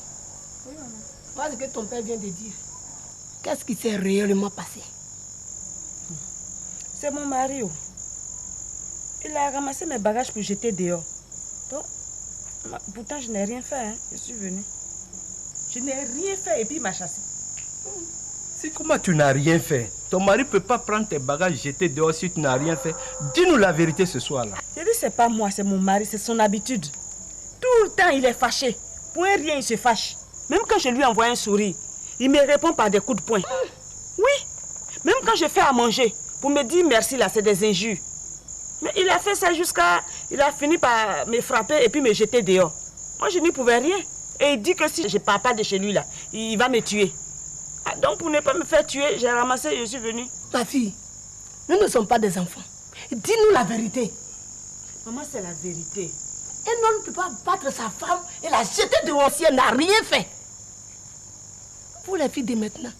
vois ce que ton père vient de dire. Qu'est-ce qui s'est réellement passé? C'est mon mari. Il a ramassé mes bagages pour jeter dehors. Donc, pourtant, je n'ai rien fait. Hein. Je suis venue. Je n'ai rien fait et puis il m'a chassé. Si comment tu n'as rien fait? Ton mari ne peut pas prendre tes bagages et jeter dehors si tu n'as rien fait. Dis-nous la vérité ce soir-là. Je dis, c'est pas moi, c'est mon mari, c'est son habitude. Tout le temps, il est fâché. Pour un rien, il se fâche. Même quand je lui envoie un sourire, il me répond par des coups de poing. Oui, même quand je fais à manger, pour me dire merci, là, c'est des injures. Mais il a fait ça jusqu'à... Il a fini par me frapper et puis me jeter dehors. Moi, je n'y pouvais rien. Et il dit que si je ne pars pas de chez lui, là, il va me tuer. Ah, donc, pour ne pas me faire tuer, j'ai ramassé et je suis venue. Ma fille, nous ne sommes pas des enfants. Dis-nous la vérité. Maman, c'est la vérité. Un homme ne peut pas battre sa femme et la jeter dehors si elle n'a rien fait. Pour les filles de maintenant,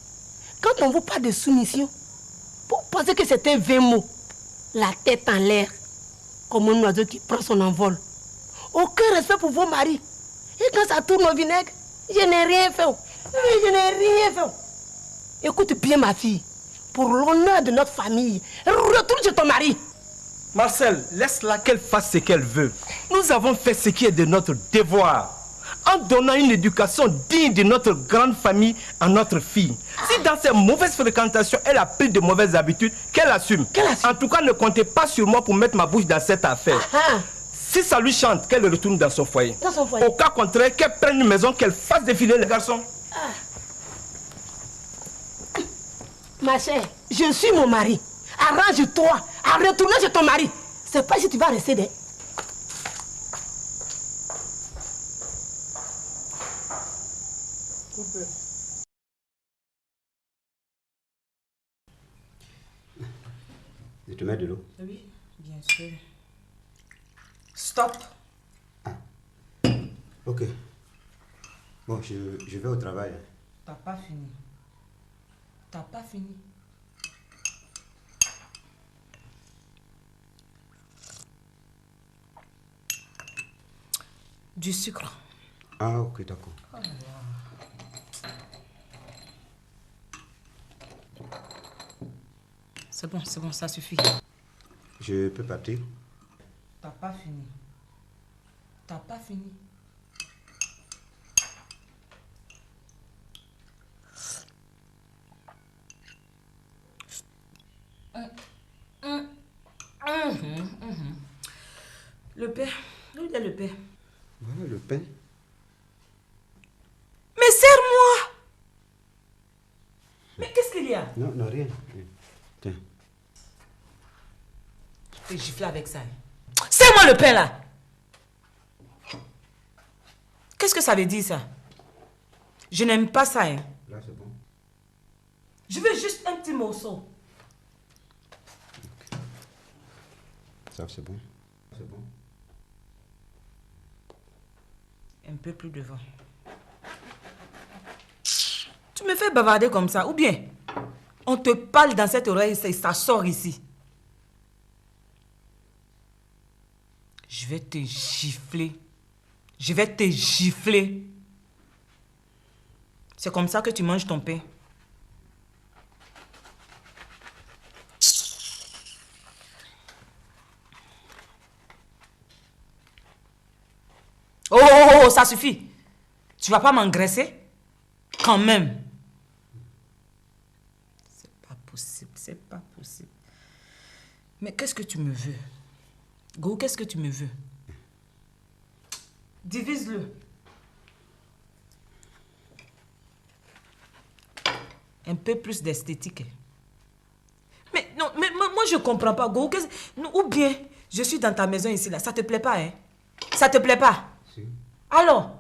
quand on vous parle de soumission, vous pensez que c'est un vain mot. La tête en l'air, comme un oiseau qui prend son envol. Aucun respect pour vos maris. Et quand ça tourne au vinaigre, je n'ai rien fait. Oui, je n'ai rien fait. Écoute bien ma fille, pour l'honneur de notre famille, retourne chez ton mari. Marcel, laisse-la qu'elle fasse ce qu'elle veut. Nous avons fait ce qui est de notre devoir. En donnant une éducation digne de notre grande famille à notre fille. Si dans ses mauvaises fréquentations, elle a pris de mauvaises habitudes, qu'elle assume. En tout cas, ne comptez pas sur moi pour mettre ma bouche dans cette affaire. Si ça lui chante, qu'elle retourne dans son foyer. Dans son foyer. Au cas contraire, qu'elle prenne une maison, qu'elle fasse défiler les garçons. Ma chère, je suis mon mari. Arrange-toi à retourner chez ton mari. C'est pas si tu vas rester des... Je te mets de l'eau. Oui, bien sûr. Stop. Ok. Bon, je vais au travail. T'as pas fini. T'as pas fini. Du sucre. Ah, ok, d'accord. Oh là là. C'est bon, ça suffit. Je peux partir? T'as pas fini. T'as pas fini. Le pain. Où est le pain? Voilà le pain. Mais serre-moi! Mais qu'est-ce qu'il y a? Non, non, rien. Tiens. Je vais gifler avec ça. Serre-moi le pain là! Qu'est-ce que ça veut dire ça? Je n'aime pas ça. Hein. Là, c'est bon. Je veux juste un petit morceau. Okay. Ça, c'est bon. C'est bon. Un peu plus devant. me fais bavarder comme ça, ou bien on te parle dans cette oreille et ça sort ici. Je vais te gifler. Je vais te gifler. C'est comme ça que tu manges ton pain. Oh, ça suffit. Tu vas pas m'engraisser? Quand même. C'est pas possible, c'est pas possible. Mais qu'est-ce que tu me veux? Go, qu'est-ce que tu me veux? Divise-le. Un peu plus d'esthétique. Mais non, mais moi je comprends pas, Go. Ou bien, je suis dans ta maison ici, là. Ça te plaît pas, hein? Ça te plaît pas? Si. Alors?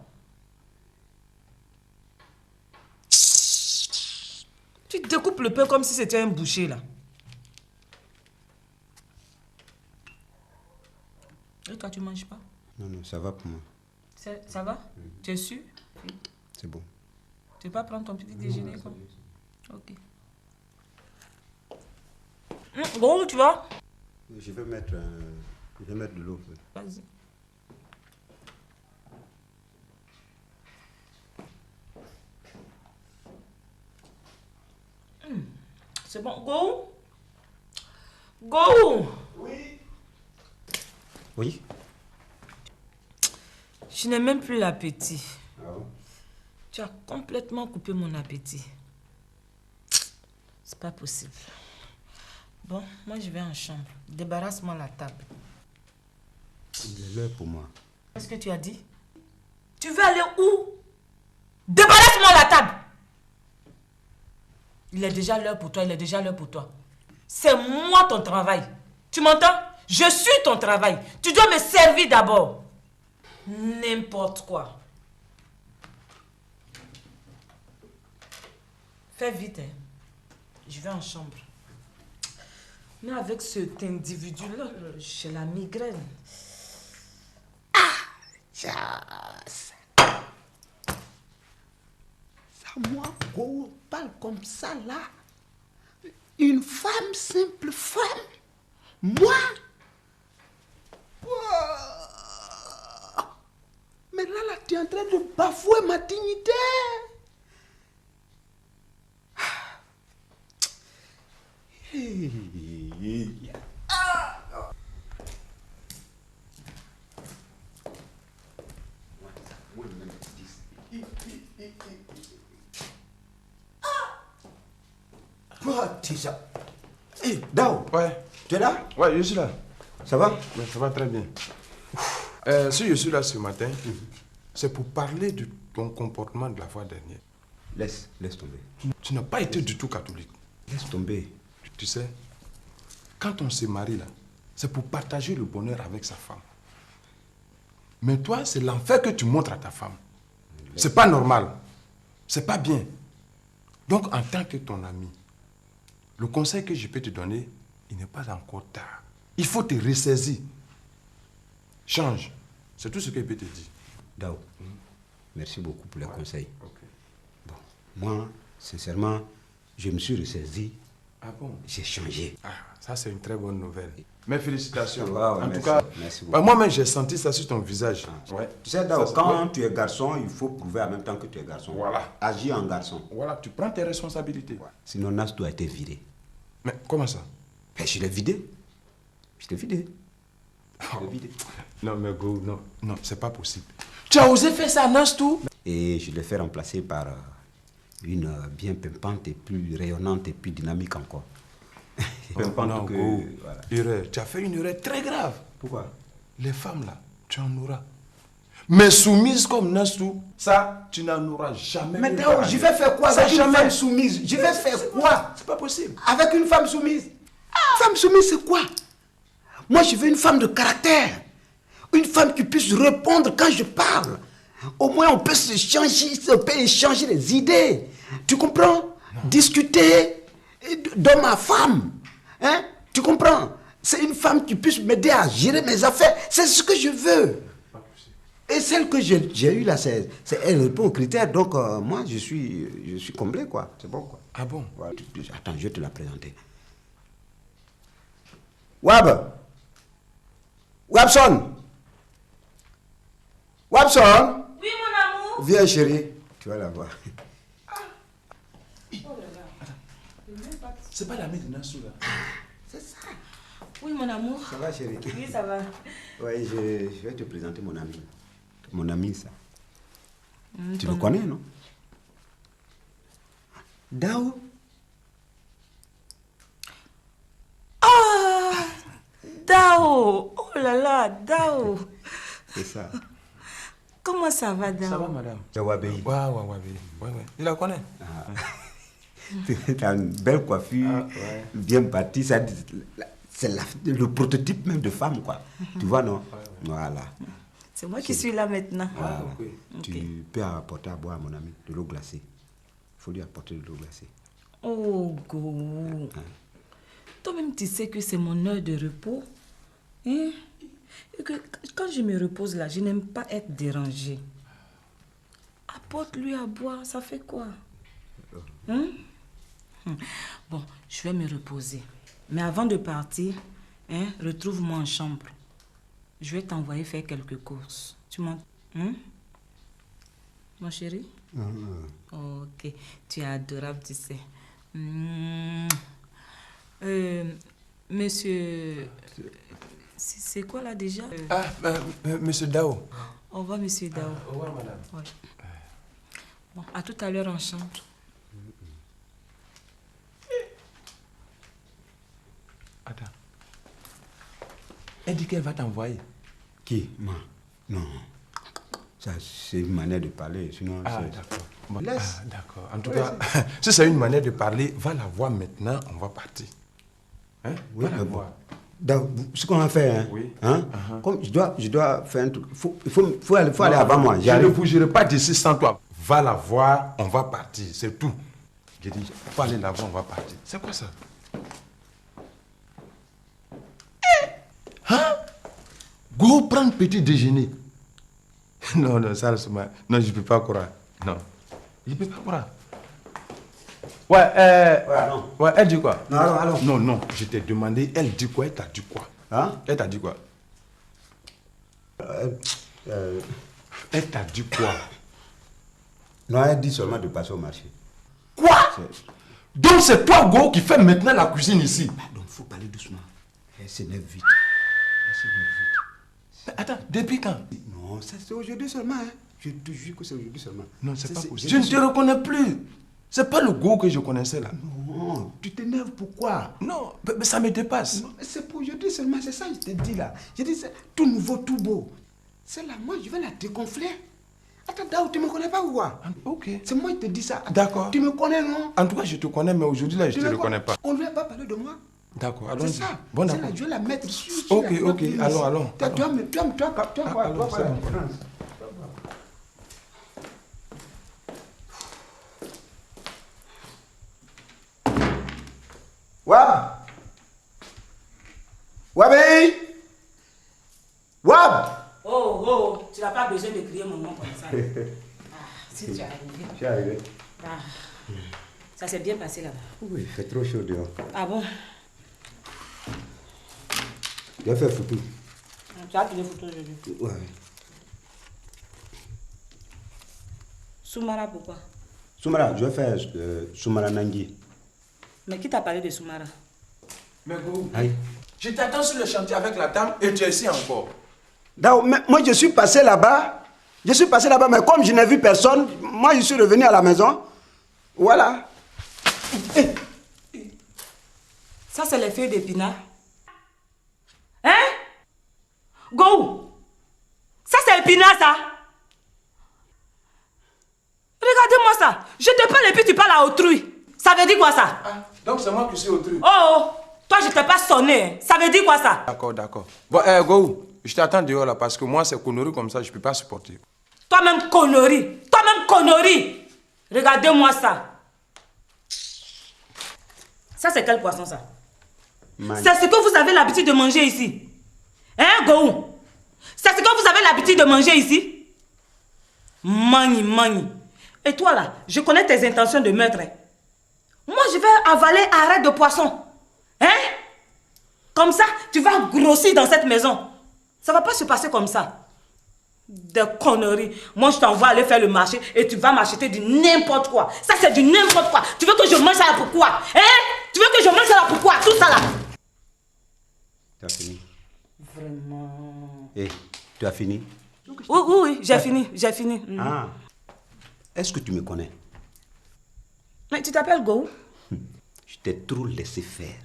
Tu découpes le pain comme si c'était un boucher, là. Et toi, tu manges pas? Non, non, ça va pour moi. Ça va? Tu es sûr? C'est bon. Tu veux pas prendre ton petit déjeuner comme... Ok. Bon, tu vois? Je vais mettre de l'eau. Vas-y. C'est bon. Go! Go! Oui. Oui? Je n'ai même plus l'appétit. Ah bon? Tu as complètement coupé mon appétit. C'est pas possible. Bon, moi je vais en chambre. Débarrasse-moi la table. Il est l'heure pour moi. Qu'est-ce que tu as dit? Tu veux aller où? Débarrasse-moi la table! Il est déjà l'heure pour toi, il est déjà l'heure pour toi. C'est moi ton travail. Tu m'entends? Je suis ton travail. Tu dois me servir d'abord. N'importe quoi. Fais vite, hein. Je vais en chambre. Mais avec cet individu-là, j'ai la migraine. Ça, moi, on parle comme ça, là. Une femme, simple femme. Moi? Mais là, tu es en train de bafouer ma dignité. Hey, Dao. Ouais. Tu es là? Ouais, je suis là. Ça va? Ouais, ça va très bien. Si je suis là ce matin, c'est pour parler de ton comportement de la fois dernière. Laisse tomber. Tu n'as pas été du tout catholique. Laisse tomber. Tu sais, quand on se marie là, c'est pour partager le bonheur avec sa femme. Mais toi, c'est l'enfer que tu montres à ta femme. C'est pas normal. C'est pas bien. Donc, en tant que ton ami, le conseil que je peux te donner, il n'est pas encore tard. Il faut te ressaisir. Change. C'est tout ce que je peux te dire. Dao, merci beaucoup pour les conseils. Okay. Bon, moi, sincèrement, je me suis ressaisi. Ah bon? J'ai changé. Ah, ça c'est une très bonne nouvelle. Mes félicitations. Wow, en merci, tout cas, moi-même j'ai senti ça sur ton visage. Ouais. Tu sais, Dao, quand tu es garçon, il faut prouver en même temps que tu es garçon. Voilà. Agis en garçon. Voilà, tu prends tes responsabilités. Ouais. Sinon, Nas doit être viré. Mais comment ça? Ben, je l'ai vidé. Je l'ai vidé. Non, mais go, non, c'est pas possible. Tu as osé faire ça, Nas, tout? Et je l'ai fait remplacer par une bien pimpante et plus rayonnante et plus dynamique encore. Pimpante non, que... go. Voilà. Erreur. Tu as fait une erreur très grave. Pourquoi? Les femmes, là, tu en auras. Mais soumise comme Nastou, ça, tu n'en auras jamais. Mais Dao, je vais faire quoi avec une femme soumise? Je vais faire quoi? C'est pas possible. Avec une femme soumise? Femme soumise, c'est quoi? Moi, je veux une femme de caractère. Une femme qui puisse répondre quand je parle. Au moins, on peut échanger les idées. Tu comprends? Non. Discuter d'homme à femme. Hein? Tu comprends? C'est une femme qui puisse m'aider à gérer mes affaires. C'est ce que je veux. Et celle que j'ai eue là, elle répond aux critères. Donc, moi, je suis comblé, quoi. C'est bon, quoi. Ah bon? Voilà, attends, je vais te la présenter. Wab! Wabson! Wabson! Oui, mon amour. Viens, chérie. Tu vas la voir. C'est pas la mère de Nassou, là. C'est ça. Oui, mon amour. Ça va, chérie? Oui, ça va. Oui, je vais te présenter mon ami. Mon ami, ça. Tu le connais, non? Dao. Ah, Dao. Oh là là, Dao. C'est ça. Comment ça va, Dao? Ça va, madame? C'est Wabei. Ouais. Il la connaît. Tu as une belle coiffure, bien bâtie. C'est le prototype même de femme, quoi. Tu vois, non? Voilà. C'est moi qui suis là maintenant. Voilà. Tu peux apporter à boire à mon ami de l'eau glacée. Il faut lui apporter de l'eau glacée. Oh, Go. Toi-même, tu sais que c'est mon heure de repos. Hein? Et que quand je me repose là, je n'aime pas être dérangée. Apporte-lui à boire, ça fait quoi? Hein? Bon, je vais me reposer. Mais avant de partir, hein, retrouve-moi en chambre. Je vais t'envoyer faire quelques courses. Tu m'entends? Mon chéri? Ok, tu es adorable, tu sais. Monsieur... C'est quoi là déjà? Monsieur Dao. Au revoir, monsieur Dao. Au revoir, madame. Ouais. Bon, à tout à l'heure en chambre. Attends. Elle dit qu'elle va t'envoyer. Qui? Moi? Non. Ça, c'est une manière de parler. Sinon, d'accord. Bon, laisse. D'accord. En tout cas, si c'est une manière de parler, va la voir maintenant, on va partir. Hein? Oui, va la voir. Ce qu'on va faire, hein, oui. Hein? Comme je dois faire un truc. Il faut aller avant moi. Je ne bougerai pas d'ici sans toi. Va la voir, on va partir, c'est tout. J'ai dit, faut aller la voir, on va partir. C'est quoi ça? Hein? Go prendre petit déjeuner. Non, ça, non, je ne peux pas croire. Non, je ne peux pas croire. Ouais, elle dit quoi? Non. Non, je t'ai demandé, elle dit quoi? Elle t'a dit quoi? Hein? Elle t'a dit quoi? Elle t'a dit quoi? Non, elle dit seulement de passer au marché. Quoi? Donc c'est toi, Go, qui fais maintenant la cuisine ici? Donc il faut parler doucement. Elle s'énerve vite. Mais attends, depuis quand? Non, c'est aujourd'hui seulement. Hein. Je te jure que c'est aujourd'hui seulement. Non, c'est pas possible. Je ne te reconnais plus. C'est pas le Go que je connaissais là. Non, tu t'énerves pourquoi? Non, mais ça me dépasse. C'est pour aujourd'hui seulement, c'est ça que je te dis là. Je dis c'est tout nouveau, tout beau. C'est là, moi je vais la dégonfler. Attends, Dao, tu me connais pas ou quoi? Ok. C'est moi qui te dis ça. D'accord. Tu me connais, non? En tout cas, je te connais, mais aujourd'hui là, je ne te reconnais pas. On ne lui a pas parlé de moi. D'accord, allons-y. C'est ça. Bon, d'accord. Je vais la mettre sur la ok, allons. Tu Wab! Oh, tu n'as pas besoin de crier mon nom comme ça. Si tu es arrivé. Je suis arrivé. Ça s'est bien passé là-bas. Oui, il fait trop chaud dehors. Ah bon? Tu as fait photo. Tu as fait des photos aujourd'hui? Ouais. Soumara, pourquoi? Soumara, je vais faire Soumara Nangui. Mais qui t'a parlé de Soumara? Mais Go, Aïe. je t'attends sur le chantier avec la dame et tu es ici encore. Moi, je suis passé là-bas. Mais comme je n'ai vu personne, moi, je suis revenu à la maison. Voilà. Ça, c'est les feuilles d'épinards. Hein? Go! Ça, c'est épinard, ça? Regardez-moi ça. Je te parle et puis tu parles à autrui. Ça veut dire quoi, ça? Donc, c'est moi qui suis autrui. Oh! Toi, je t'ai pas sonné. Ça veut dire quoi, ça? D'accord. Bon, Go, je t'attends dehors là parce que moi, c'est connerie comme ça, je ne peux pas supporter. Toi-même, connerie. Regardez-moi ça. Ça, c'est quel poisson, ça? C'est ce que vous avez l'habitude de manger ici. Hein, Go? C'est ce que vous avez l'habitude de manger ici? Mani. Et toi là, je connais tes intentions de meurtre. Hein? Moi, je vais avaler arrêt de poisson. Hein? Comme ça, tu vas grossir dans cette maison. Ça va pas se passer comme ça. Des conneries. Moi, je t'envoie aller faire le marché et tu vas m'acheter du n'importe quoi. Ça, c'est du n'importe quoi. Tu veux que je mange ça là pour quoi? Hein? Tu veux que je mange ça là pour quoi? Tout ça là. Tu as fini? Vraiment. Eh, tu as fini? Oui, j'ai fini. Ah. Est-ce que tu me connais? Mais tu t'appelles Go? Je t'ai trop laissé faire.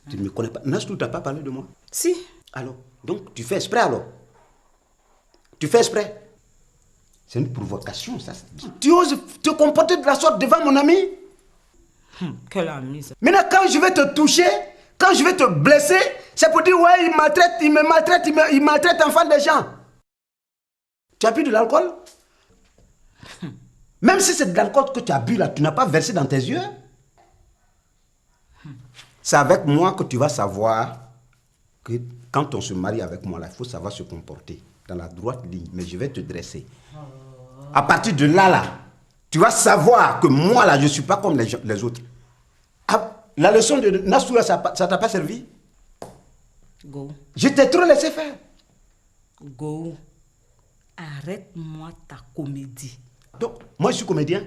Tu ne me connais pas. Nastou, tu n'as pas parlé de moi? Si. Alors, donc tu fais exprès alors? Tu fais exprès? C'est une provocation, ça. Tu oses te comporter de la sorte devant mon ami? Quel ami ça. Maintenant, quand je vais te toucher, quand je vais te blesser, c'est pour dire, ouais, il me maltraite enfant des gens. Tu as bu de l'alcool? Même si c'est de l'alcool que tu as bu là, tu n'as pas versé dans tes yeux? C'est avec moi que tu vas savoir que quand on se marie avec moi là, il faut savoir se comporter dans la droite ligne. Mais je vais te dresser. À partir de là, tu vas savoir que moi là, je ne suis pas comme les autres. Ah, la leçon de Nassoura, ça t'a pas servi? Go. Je t'ai trop laissé faire. Go. Arrête-moi ta comédie. Donc, moi je suis comédien.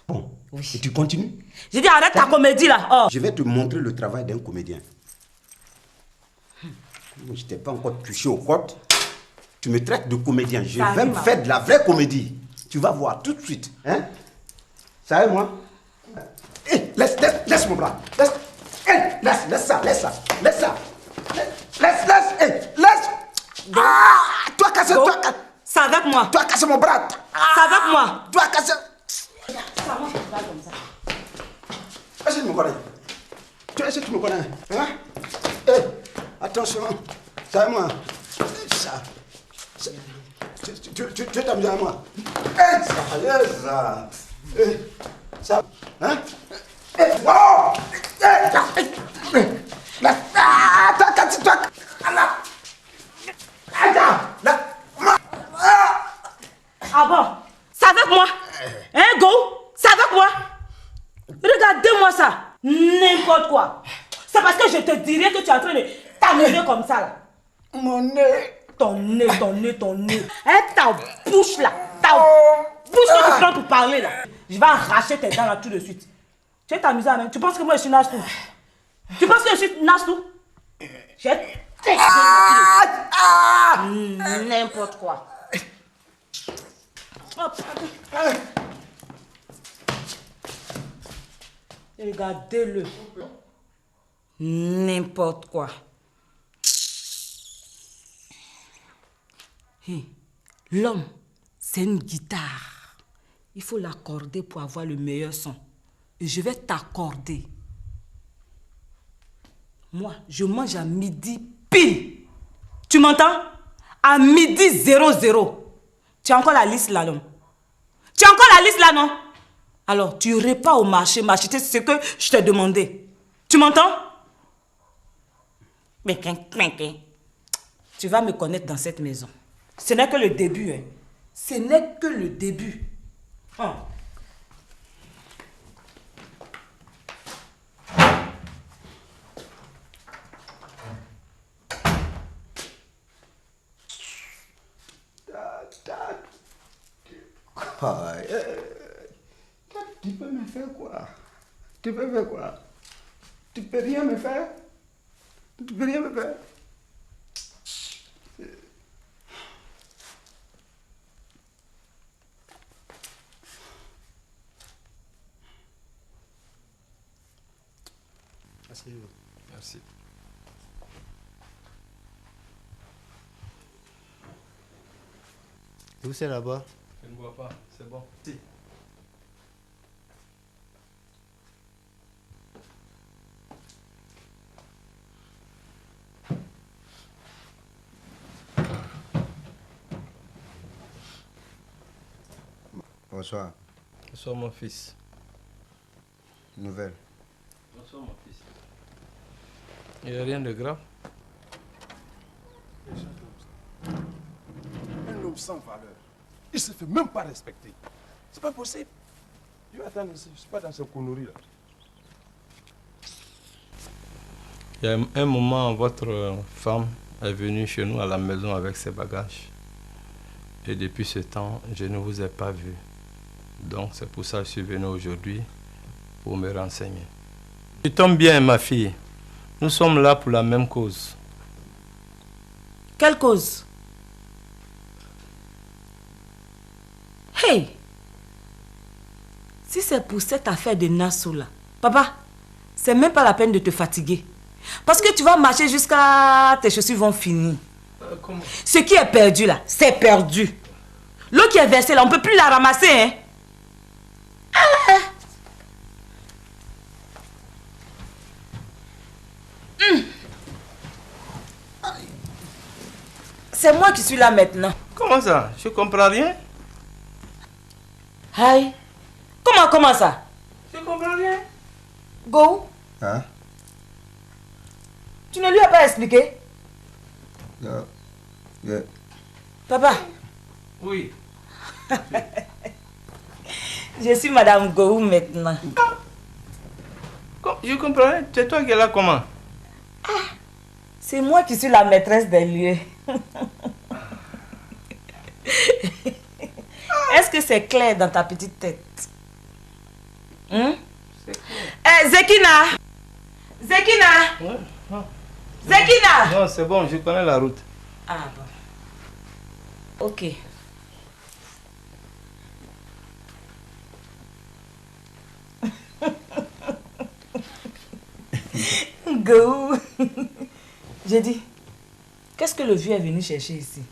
Bon, oui. Et tu continues? J'ai dit arrête ta comédie là. Oh. Je vais te montrer le travail d'un comédien. Je t'ai pas encore touché aux côtes. Tu me traites de comédien. Je vais me faire de la vraie comédie. Tu vas voir tout de suite. Hein? Ça va, moi? Hey, laisse mon bras. Laisse ça. Laisse. Ah, toi casser, toi casser. C'est avec moi. Toi casser mon bras. C'est avec moi. Toi casser. Ça marche pas comme ça. Est-ce que tu me connais? Est-ce que tu me connais? Hein? Hey, attention. Ça va, moi? Ça. Tu t'amuses à moi? Hey, ça. Ça. Hein? Wow! Ah bon? C'est avec moi? Hein, Go? C'est avec moi? Regardez-moi ça. N'importe quoi. C'est parce que je te dirais que tu es en train de t'amuser comme ça là. Mon nez. Ton nez. Hein, ta bouche là. Ta bouche que tu prends pour parler là. Je vais arracher tes dents là tout de suite. Tu vas t'amuser avec. Tu penses que moi je suis Nastou? Tu penses que je suis Nastou? Je vais n'importe quoi. Regardez-le. N'importe quoi. Hey, l'homme, c'est une guitare. Il faut l'accorder pour avoir le meilleur son. Et je vais t'accorder. Moi, je mange à midi pile. Tu m'entends? À midi 00. Tu as encore la liste là, non? Tu as encore la liste là, non? Alors, tu irais pas au marché m'acheter ce que je t'ai demandé. Tu m'entends? Tu vas me connaître dans cette maison. Ce n'est que le début, hein. Ce n'est que le début. Hein. Tu peux me faire quoi? Tu peux faire quoi? Tu peux rien me faire? Tu peux rien me faire? Merci. Où c'est là-bas? Je ne vois pas, c'est bon. Si. Bonsoir. Bonsoir mon fils. Nouvelle. Bonsoir mon fils. Il n'y a rien de grave. Un homme sans valeur. Il se fait même pas respecter. C'est pas possible. Je vais attendre ici, je suis pas dans ces conneries là. Il y a un moment, votre femme est venue chez nous à la maison avec ses bagages. Et depuis ce temps, je ne vous ai pas vu. Donc c'est pour ça que je suis venu aujourd'hui pour me renseigner. Tu tombes bien, ma fille. Nous sommes là pour la même cause. Quelle cause? Hey! Si c'est pour cette affaire de Nassau là, papa, c'est même pas la peine de te fatiguer. Parce que tu vas marcher jusqu'à tes chaussures vont finir. Ce qui est perdu là, c'est perdu. L'eau qui est versée là, on ne peut plus la ramasser, hein? C'est moi qui suis là maintenant. Comment ça? Je comprends rien. Aïe. Comment ça? Je comprends rien. Go. Hein? Tu ne lui as pas expliqué? Non. Yeah. Papa. Oui. Je suis Madame Gou maintenant. Je comprends rien. C'est toi qui es là comment? C'est moi qui suis la maîtresse des lieux. Est-ce que c'est clair dans ta petite tête? Zekina! Zekina! Ouais. Non. Zekina! Non, c'est bon, je connais la route. Ah bon. Ok. Go. J'ai dit, qu'est-ce que le vieux est venu chercher ici?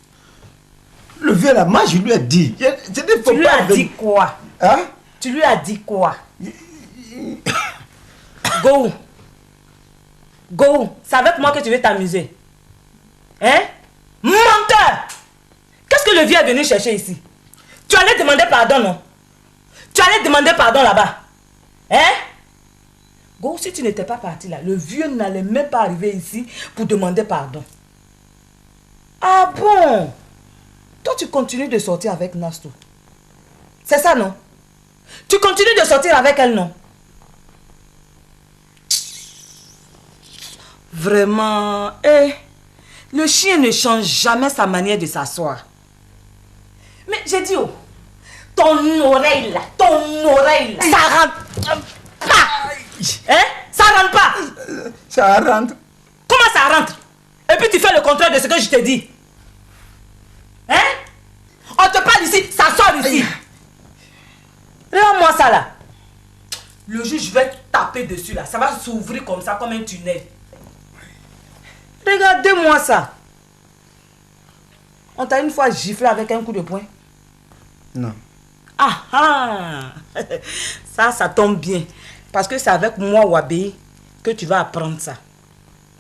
Le vieux là, moi je lui ai dit. Tu lui as dit quoi? Hein? Tu lui as dit quoi? Go. Go. C'est avec moi que tu veux t'amuser. Hein? Menteur! Qu'est-ce que le vieux est venu chercher ici? Tu allais demander pardon, non? Tu allais demander pardon là-bas. Hein? Go, si tu n'étais pas parti là, le vieux n'allait même pas arriver ici pour demander pardon. Ah bon? Toi, tu continues de sortir avec Nassau. C'est ça, non? Tu continues de sortir avec elle, non? Vraiment, le chien ne change jamais sa manière de s'asseoir. Mais j'ai dit, oh, ton oreille là, ça rentre pas. Hein? Ça rentre pas. Ça rentre. Comment ça rentre? Et puis tu fais le contraire de ce que je te dis. Hein? On te parle ici, ça sort ici. Regarde-moi ça là. Le juge va taper dessus là. Ça va s'ouvrir comme ça, comme un tunnel. Regardez-moi ça. On t'a une fois giflé avec un coup de poing? Non. Ah ah. Ça tombe bien. Parce que c'est avec moi, Wabé, que tu vas apprendre ça.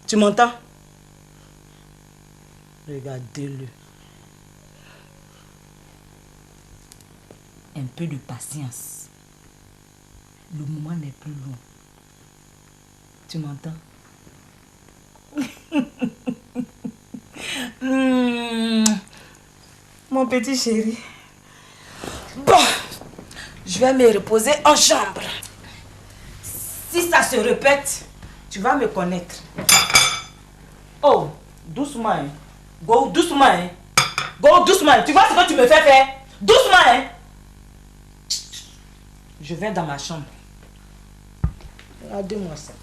Tu m'entends? Regardez-le. Un peu de patience. Le moment n'est plus long. Tu m'entends? Mon petit chéri. Bon, je vais me reposer en chambre. Si ça se répète, tu vas me connaître. Oh, doucement, hein. Go, doucement, hein. Go, doucement. Tu vois ce que tu me fais faire? Doucement, hein. Je vais dans ma chambre. Regardez-moi ça.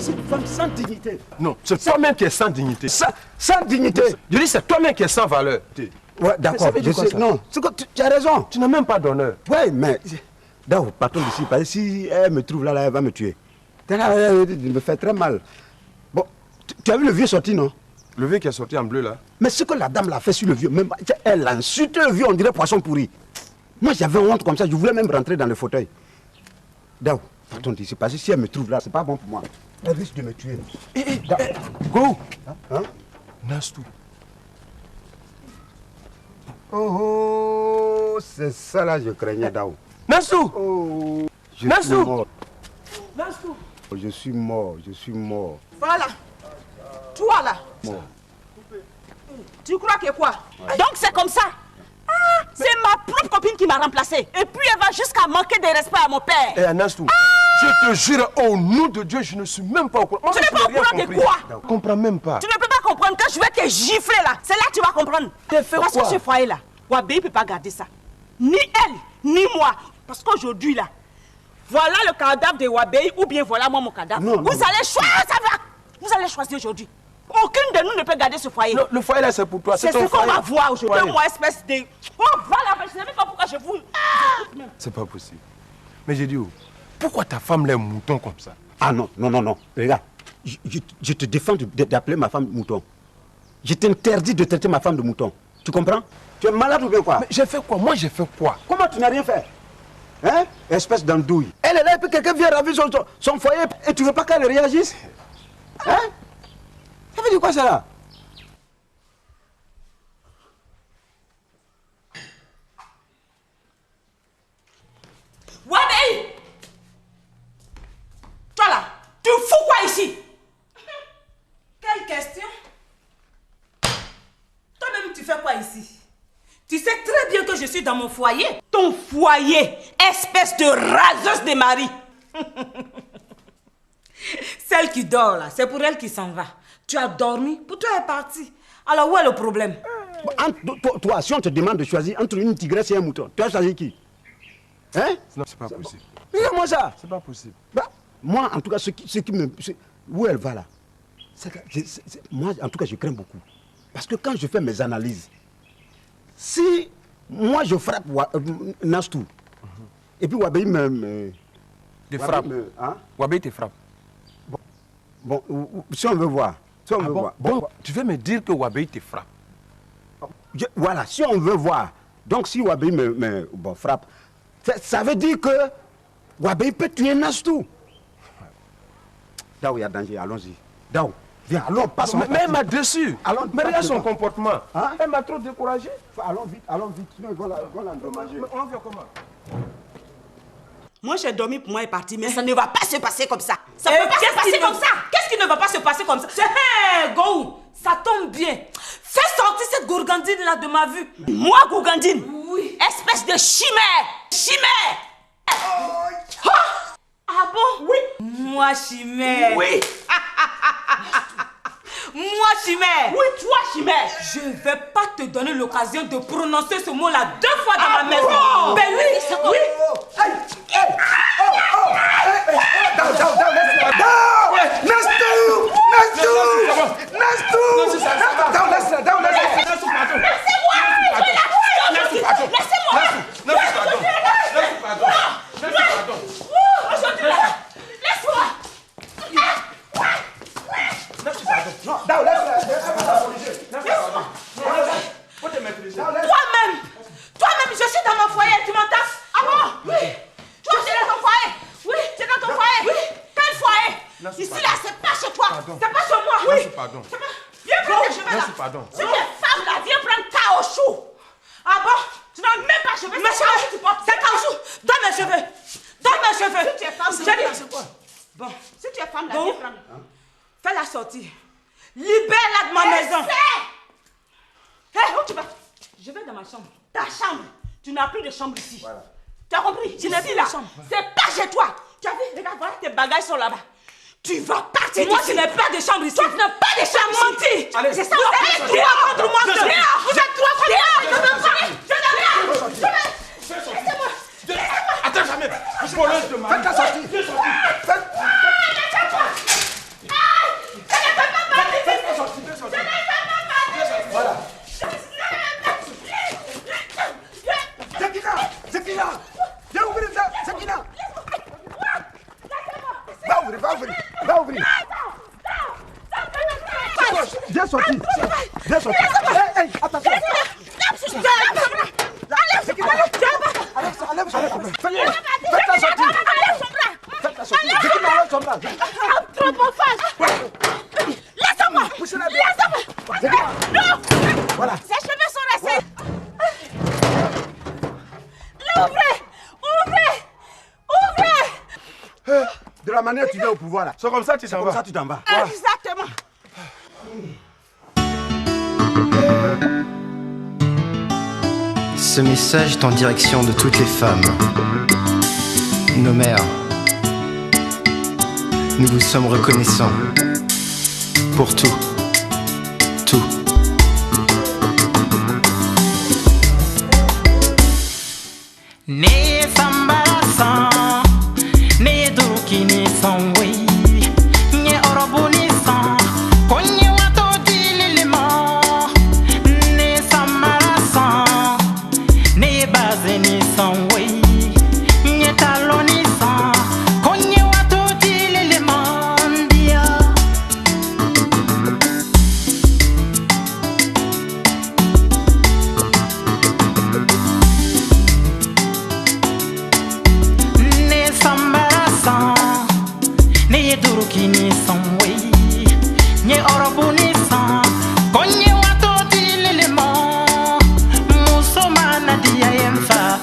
C'est une femme sans dignité. Non, c'est toi-même qui es sans dignité. Sans dignité. Je dis, c'est toi-même qui es sans valeur. Ouais, d'accord. Je sais. Non, tu as raison. Tu n'as même pas d'honneur. Oui, mais... D'accord, partons d'ici. Parce que si elle me trouve là, elle va me tuer. Elle me fait très mal. Bon, tu as vu le vieux sorti, non? Le vieux qui est sorti en bleu là. Mais ce que la dame l'a fait sur le vieux, même, elle a insulté le vieux, on dirait poisson pourri. Moi, j'avais honte comme ça, je voulais même rentrer dans le fauteuil. D'accord, partons d'ici. Parce que si elle me trouve là, c'est pas bon pour moi. Elle risque de me tuer. Go! Hein? Nassau, Oh, c'est ça là, je craignais Dao. Nassou! Oh, je suis Nassou! mort. Nassou! Je suis mort, je suis mort. Voilà. Toi là. Mort. Tu crois que quoi? Donc c'est comme ça. Ah, c'est ma propre copine qui m'a remplacée. Et puis elle va jusqu'à manquer de respect à mon père. Eh, Nassou, je te jure, au nom de Dieu, je ne suis même pas au courant. Tu n'es pas au courant de quoi? Je ne comprends même pas. Tu ne peux pas comprendre. Quand je vais te gifler là, c'est là que tu vas comprendre. Parce que ce foyer là, Wabé ne peut pas garder ça. Ni elle, ni moi. Parce qu'aujourd'hui là, voilà le cadavre de Wabé ou bien voilà moi mon cadavre. Non, vous allez choisir, ça va. Vous allez choisir aujourd'hui. Aucune de nous ne peut garder ce foyer. Le foyer là, c'est pour toi. C'est ce qu'on va voir aujourd'hui. Moi, espèce de... Oh, voilà, je ne sais même pas pourquoi je vous... C'est pas possible. Mais j'ai dit, pourquoi ta femme l'est mouton comme ça? Ah non, non, non, non. Regarde, je te défends d'appeler ma femme mouton. Je t'interdis de traiter ma femme de mouton. Tu comprends? Tu es malade ou bien quoi? Mais j'ai fait quoi? Moi, j'ai fait quoi? Comment tu n'as rien fait? Hein? Espèce d'andouille. Elle est là et puis quelqu'un vient ravir son foyer et tu veux pas qu'elle réagisse? Hein? Ça veut dire quoi ça là? Wabé! Toi là, tu fous quoi ici? Quelle question? Toi-même, tu fais quoi ici? Tu sais très bien que je suis dans mon foyer. Ton foyer, espèce de raseuse de mari. Celle qui dort là, c'est pour elle qui s'en va. Tu as dormi, pour toi elle est partie. Alors où est le problème? Toi, si on te demande de choisir entre une tigresse et un mouton, tu as choisi qui? Hein? Non, c'est pas possible. Regarde-moi ça. C'est pas possible. Bah, moi, en tout cas, où elle va là, moi, en tout cas, je crains beaucoup. Parce que quand je fais mes analyses, si moi je frappe Nastou, et puis Wabé me frappe. Hein? Wabé te frappe. Bon, si on veut voir. Si on veut voir. Bon, tu veux me dire que Wabé te frappe? Voilà, si on veut voir. Donc si Wabé me frappe, ça veut dire que Wabé peut tuer Nastou. Dao, il y a danger, allons-y. Dao, viens, allons, passe. Mais elle m'a déçu. Mais regarde son comportement. Hein? Elle m'a trop découragé. Allons vite, sinon ils vont l'endommager. Mais on vient comment? Moi, j'ai dormi pour moi et parti, mais ça ne va pas se passer comme ça. Ça Eh, ne peut pas se passer comme ça. Qu'est-ce qui ne va pas se passer comme ça? Hé, Go, ça tombe bien. Fais sortir cette gourgandine là de ma vue. Moi, gourgandine? Oui. Espèce de chimère. Chimère. Ah bon? Oui. Moi, chimère. Oui. Moi, chimère. Oui, toi, chimère. Je ne vais pas te donner l'occasion de prononcer ce mot-là 2 fois dans ma maison. Bon. Ben oui, c'est oui. Toi-même, je suis dans mon foyer, tu m'entends? Ah bon? Oui. Toi, tu es dans ton foyer? Oui. Tu es dans ton foyer? Oui. Quel foyer? Ici, là, c'est pas chez toi. C'est pas chez moi. Oui. Pardon. Viens prendre tes cheveux là. Pardon. Si tu es femme là, viens prendre caoutchouc. Ah bon? Tu n'as même pas cheveux. Mais caoutchouc, tu portes. C'est caoutchouc. Donne mes cheveux. Donne mes cheveux. Si tu es femme, c'est quoi? Bon, si tu es femme là, Bon. viens prendre. Fais-la sortir. Libère-la de ma maison. Hé, où tu vas? Je vais dans ma chambre. Ta chambre. Tu n'as plus de chambre ici. Voilà. Tu as compris? Je n'ai plus la chambre. C'est pas chez toi. Tu as vu? Regarde, voilà, tes bagages sont là-bas. Tu vas partir. Moi, d'ici. je n'ai pas de chambre ici. Toi, tu n'as pas de chambre ici. Allez. C'est ça. Vous êtes trois contre moi. Vous êtes trois contre moi. Je veux pas. Je veux. Laissez-moi. Attends, jamais. Voleuse de mari. Faites-la sortir. Voilà. Zekina, viens ouvrir ça, Zekina. Va ouvrir. Viens sortir. Hey, attention. Enlève son bras. Faites-la sortir. Faites-la sortir. Zekina, enlève son bras. Trop en face. Laisse-moi. Poussez-la bien. Laisse-moi. Non. Voilà. Ses cheveux sont restés. De la manière que tu viens au pouvoir là. C'est comme ça que tu t'en vas. Comme ça tu t'en vas. Exactement. Ce message est en direction de toutes les femmes, nos mères. Nous vous sommes reconnaissants pour tout, tout. Ne sambasa, ne dukini songwe, ne orobuni sang, konye wato dililimo. Ne samasa, ne bazeni songwe, ne taloni sang, konye wato dililimo ndia. Ne sambarasa, ne durukini songwe, ne orobuni sang, konye wato dililimo. Musoma na dia yemfa,